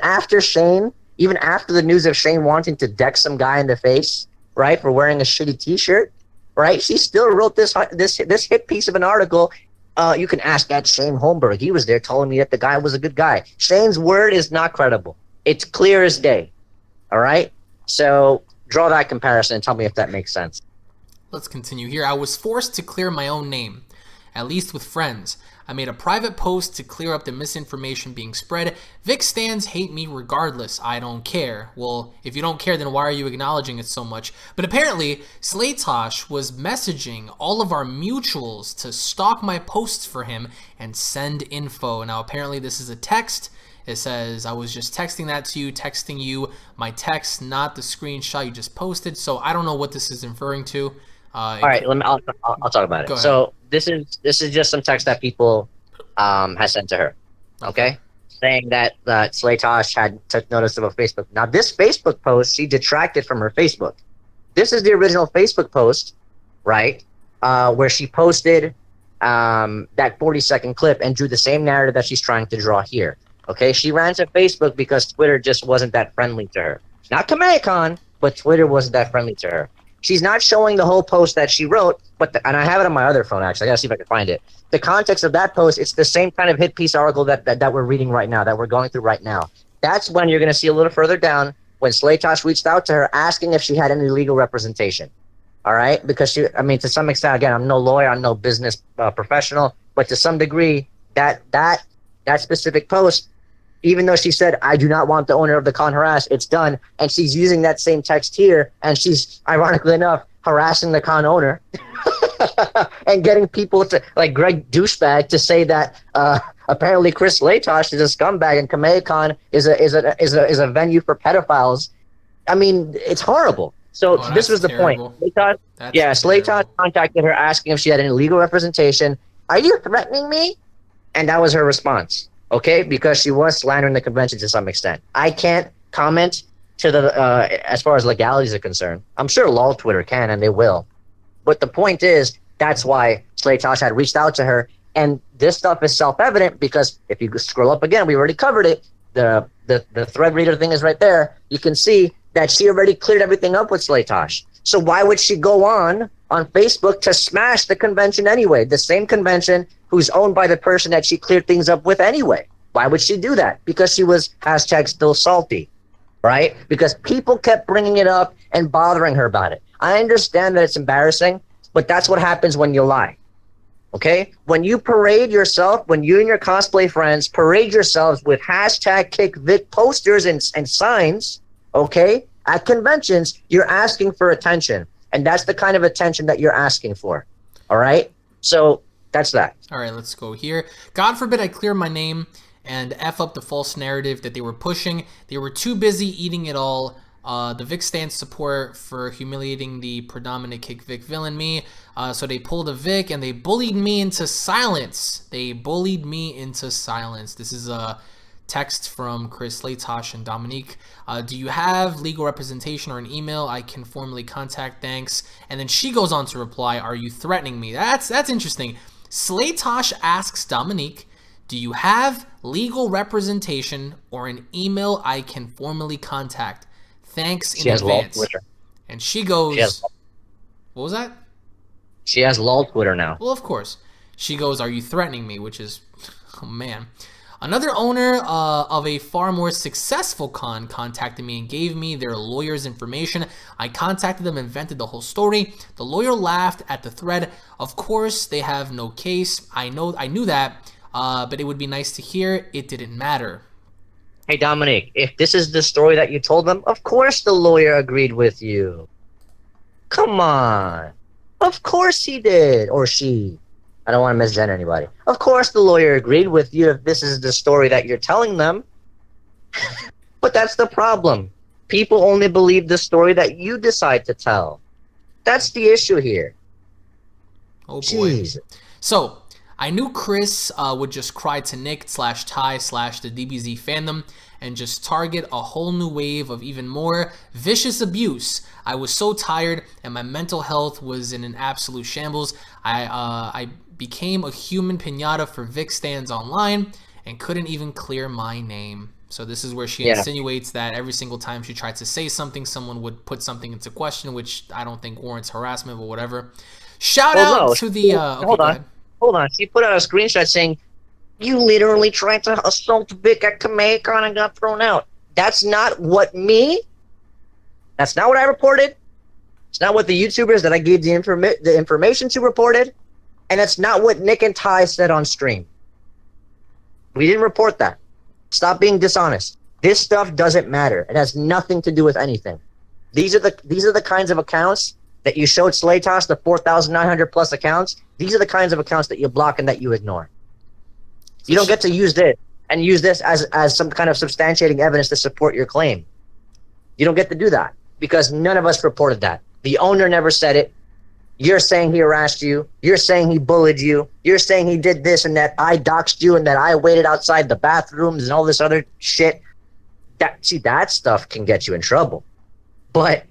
after Shane, even after the news of Shane wanting to deck some guy in the face, right, for wearing a shitty T-shirt, right? She still wrote this hit piece of an article. You can ask that Shane Holmberg. He was there telling me that the guy was a good guy. Shane's word is not credible. It's clear as day. All right? So draw that comparison and tell me if that makes sense. Let's continue here. I was forced to clear my own name. at least with friends. I made a private post to clear up the misinformation being spread. Vic stans hate me regardless. I don't care. Well, if you don't care, then why are you acknowledging it so much? But apparently, Slaytosh was messaging all of our mutuals to stalk my posts for him and send info. Now, apparently this is a text. It says, I was just texting that to you, texting you my text, not the screenshot you just posted. So I don't know what this is referring to. All right, I'll talk about it. So this is just some text that people has sent to her, okay? Saying that Slaytosh took notice of a Facebook. Now this Facebook post she detracted from her Facebook. This is the original Facebook post, right? Where she posted that 40-second clip and drew the same narrative that she's trying to draw here. Okay, she ran to Facebook because Twitter just wasn't that friendly to her. Not Kamehacon, but Twitter wasn't that friendly to her. She's not showing the whole post that she wrote, and I have it on my other phone, actually. I gotta see if I can find it. The context of that post, it's the same kind of hit piece article that we're reading right now, that we're going through right now. That's when you're gonna see a little further down when Slaytosh reached out to her asking if she had any legal representation. All right? Because to some extent, again, I'm no lawyer, I'm no business professional, but to some degree, that specific post, even though she said, I do not want the owner of the con harassed, it's done. And she's using that same text here, and she's, ironically enough, harassing the con owner and getting people to, like Greg Douchebag, to say that apparently Chris Slaytosh is a scumbag and Kamehacon is a venue for pedophiles. I mean, it's horrible. So this was the terrible. point. Slaytosh contacted her asking if she had any legal representation. Are you threatening me? And that was her response. Okay, because she was slandering the convention to some extent. I can't comment to the as far as legalities are concerned. I'm sure LOL Twitter can, and they will. But the point is, that's why Slaytosh had reached out to her, and this stuff is self-evident because if you scroll up again, we already covered it. The thread reader thing is right there. You can see that she already cleared everything up with Slaytosh. So why would she go on Facebook to smash the convention anyway? The same convention who's owned by the person that she cleared things up with anyway. Why would she do that? Because she was #still salty, right? Because people kept bringing it up and bothering her about it. I understand that it's embarrassing, but that's what happens when you lie, okay? When you parade yourself, when you and your cosplay friends parade yourselves with #KickVic posters and signs, okay, at conventions, you're asking for attention. And that's the kind of attention that you're asking for, all right? So that's that. All right, let's go here. God forbid I clear my name and F up the false narrative that they were pushing. They were too busy eating it all. The Vic stands support for humiliating the predominant Kick Vic villain me. So they pulled a Vic and they bullied me into silence. They bullied me into silence. This is a text from Chris Slaytosh and Dominique. Do you have legal representation or an email I can formally contact? Thanks. And then she goes on to reply, are you threatening me? That's interesting. Slaytosh asks Dominique, do you have legal representation or an email I can formally contact? Thanks in advance. And she goes, what was that? She has LOL Twitter now. Well, of course. She goes, are you threatening me? Which is, oh man. Another owner of a far more successful con contacted me and gave me their lawyer's information. I contacted them and vented the whole story. The lawyer laughed at the thread. Of course, they have no case. I knew that, but it would be nice to hear it didn't matter. Hey, Dominique, if this is the story that you told them, of course the lawyer agreed with you. Come on. Of course he did, or she. I don't want to misgender anybody. Of course the lawyer agreed with you if this is the story that you're telling them. But that's the problem. People only believe the story that you decide to tell. That's the issue here. Oh boy. Jeez. So, I knew Chris would just cry to Nick /Ty / the DBZ fandom and just target a whole new wave of even more vicious abuse. I was so tired and my mental health was in an absolute shambles. I became a human pinata for Vic stands online and couldn't even clear my name. So this is where she insinuates that every single time she tried to say something, someone would put something into question, which I don't think warrants harassment, but whatever. Shout out to the... Hold on. She put out a screenshot saying, you literally tried to assault Vic at Kamehacon and got thrown out. That's not what That's not what I reported. It's not what the YouTubers that I gave the information to reported. And that's not what Nick and Ty said on stream. We didn't report that. Stop being dishonest. This stuff doesn't matter. It has nothing to do with anything. These are the kinds of accounts that you showed Slaytoss, the 4,900 plus accounts. These are the kinds of accounts that you block and that you ignore. You don't get to use this as some kind of substantiating evidence to support your claim. You don't get to do that because none of us reported that. The owner never said it. You're saying he harassed you. You're saying he bullied you. You're saying he did this and that I doxed you and that I waited outside the bathrooms and all this other shit. That stuff can get you in trouble. But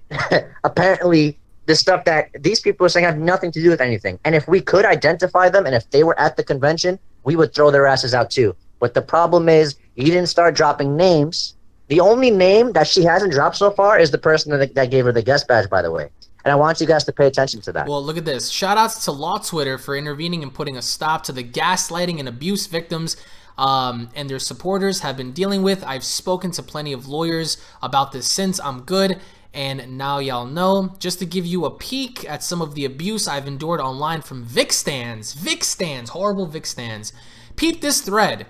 apparently the stuff that these people are saying have nothing to do with anything. And if we could identify them and if they were at the convention, we would throw their asses out too. But the problem is you didn't start dropping names. The only name that she hasn't dropped so far is the person that gave her the guest badge, by the way. And I want you guys to pay attention to that. Well, look at this. Shoutouts to Law Twitter for intervening and putting a stop to the gaslighting and abuse victims and their supporters have been dealing with. I've spoken to plenty of lawyers about this since. I'm good. And now y'all know. Just to give you a peek at some of the abuse I've endured online from Vic stands. Vic stands. Horrible Vic stands. Peep this thread.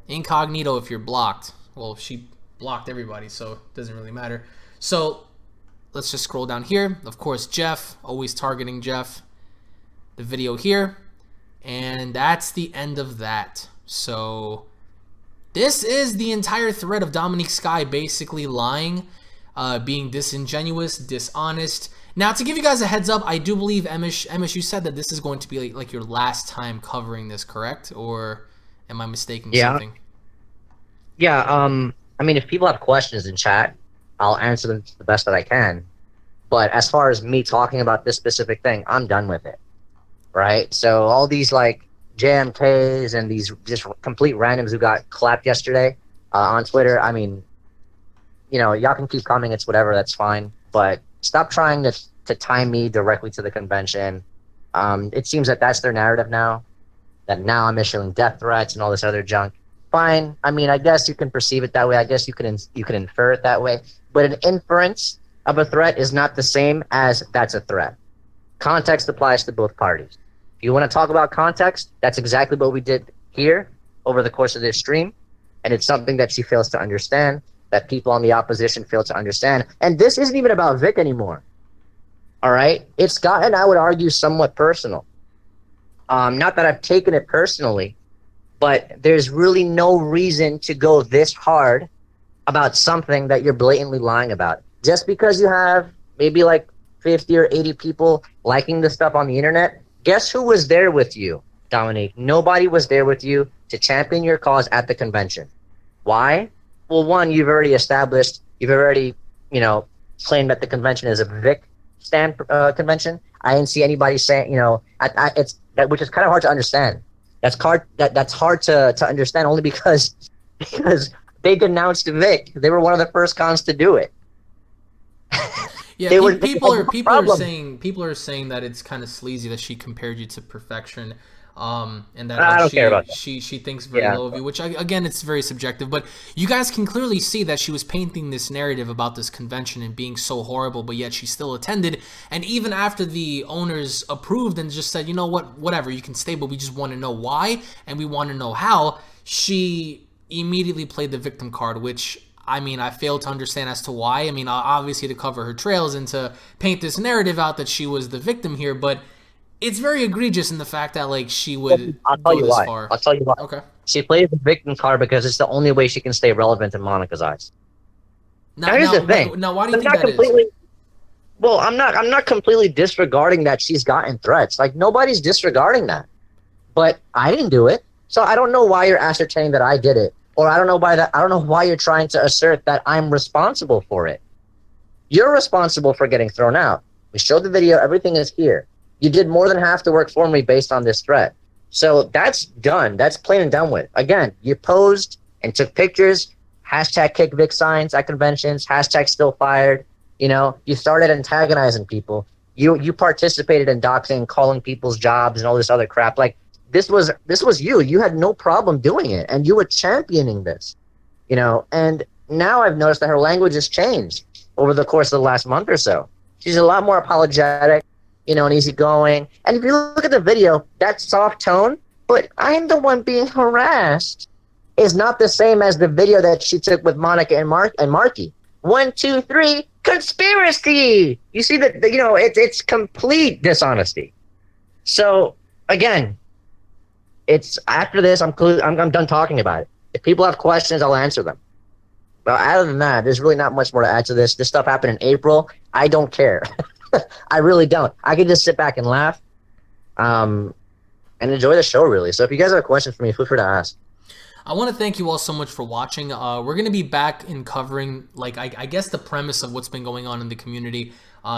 Incognito if you're blocked. Well, she blocked everybody, so it doesn't really matter. So let's just scroll down here. Of course, Jeff, always targeting Jeff. The video here. And that's the end of that. So this is the entire thread of Dominique Skye basically lying, being disingenuous, dishonest. Now, to give you guys a heads up, I do believe, Emish, you said that this is going to be like your last time covering this, correct? Or am I mistaking something? Yeah, I mean, if people have questions in chat, I'll answer them the best that I can. But as far as me talking about this specific thing, I'm done with it, right? So all these, like, JMKs and these just complete randoms who got clapped yesterday on Twitter, I mean, you know, y'all can keep coming, it's whatever, that's fine. But stop trying to tie me directly to the convention. It seems that that's their narrative now, that now I'm issuing death threats and all this other junk. Fine. I mean, I guess you can perceive it that way. I guess you can infer it that way. But an inference of a threat is not the same as that's a threat. Context applies to both parties. If you want to talk about context, that's exactly what we did here over the course of this stream. And it's something that she fails to understand, that people on the opposition fail to understand. And this isn't even about Vic anymore. All right? It's gotten, I would argue, somewhat personal. Not that I've taken it personally, but there's really no reason to go this hard about something that you're blatantly lying about. Just because you have maybe like 50 or 80 people liking this stuff on the internet, guess who was there with you, Dominique? Nobody was there with you to champion your cause at the convention. Why? Well, one, you've already, you know, claimed that the convention is a Vic stand convention. I didn't see anybody saying, you know, which is kind of hard to understand. That's hard to understand only because they denounced Vic. They were one of the first cons to do it. Yeah, people are saying that it's kind of sleazy that she compared you to perfection, and that I don't care about that. She thinks very low of you, which again, it's very subjective. But you guys can clearly see that she was painting this narrative about this convention and being so horrible, but yet she still attended. And even after the owners approved and just said, you know what, whatever, you can stay, but we just want to know why and we want to know how, she immediately played the victim card, which, I mean, I fail to understand as to why. I mean, obviously to cover her trails and to paint this narrative out that she was the victim here, but it's very egregious in the fact that, like, she would go this far. I'll tell you why. Okay. She plays the victim card because it's the only way she can stay relevant in Monica's eyes. Now here's the thing. Now, why do you think that is? Well, I'm not completely disregarding that she's gotten threats. Like, nobody's disregarding that. But I didn't do it. So I don't know why you're ascertaining that I did it. Or I don't know why you're trying to assert that I'm responsible for it. You're responsible for getting thrown out. We showed the video, everything is here. You did more than half the work for me based on this threat. So that's done. That's plain and done with. Again, you posed and took pictures, hashtag kick Vic signs at conventions, hashtag still fired. You know, you started antagonizing people. You participated in doxing, calling people's jobs and all this other crap. Like, this was you. You had no problem doing it, and you were championing this, you know. And now I've noticed that her language has changed over the course of the last month or so. She's a lot more apologetic. and easygoing. And if you look at the video, that soft tone, but I'm the one being harassed, is not the same as the video that she took with Monica and Marky. 1, 2, 3, conspiracy. You see that, it's complete dishonesty. So again, it's after this, I'm done talking about it. If people have questions, I'll answer them. But other than that, there's really not much more to add to this. This stuff happened in April. I don't care. I really don't. I can just sit back and laugh, and enjoy the show, really. So if you guys have questions for me, feel free to ask. I want to thank you all so much for watching. We're going to be back in covering, like, I guess the premise of what's been going on in the community.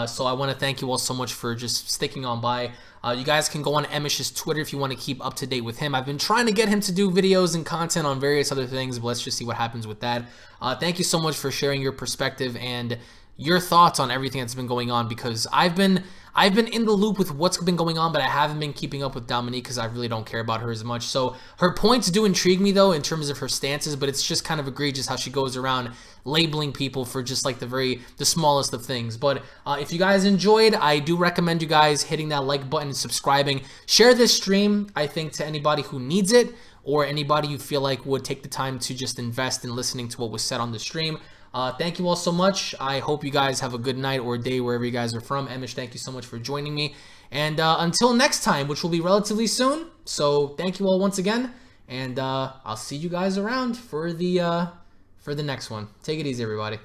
So I want to thank you all so much for just sticking on by. You guys can go on Emish's Twitter if you want to keep up to date with him. I've been trying to get him to do videos and content on various other things, but let's just see what happens with that. Thank you so much for sharing your perspective and your thoughts on everything that's been going on, because I've been in the loop with what's been going on, but I haven't been keeping up with Dominique because I really don't care about her as much. So her points do intrigue me, though, in terms of her stances, but it's just kind of egregious how she goes around labeling people for just like the smallest of things. But if you guys enjoyed, I do recommend you guys hitting that like button and subscribing. Share this stream, I think, to anybody who needs it, or anybody you feel like would take the time to just invest in listening to what was said on the stream. Thank you all so much. I hope you guys have a good night or day wherever you guys are from. Emish, thank you so much for joining me. And until next time, which will be relatively soon. So thank you all once again. And I'll see you guys around for the next one. Take it easy, everybody.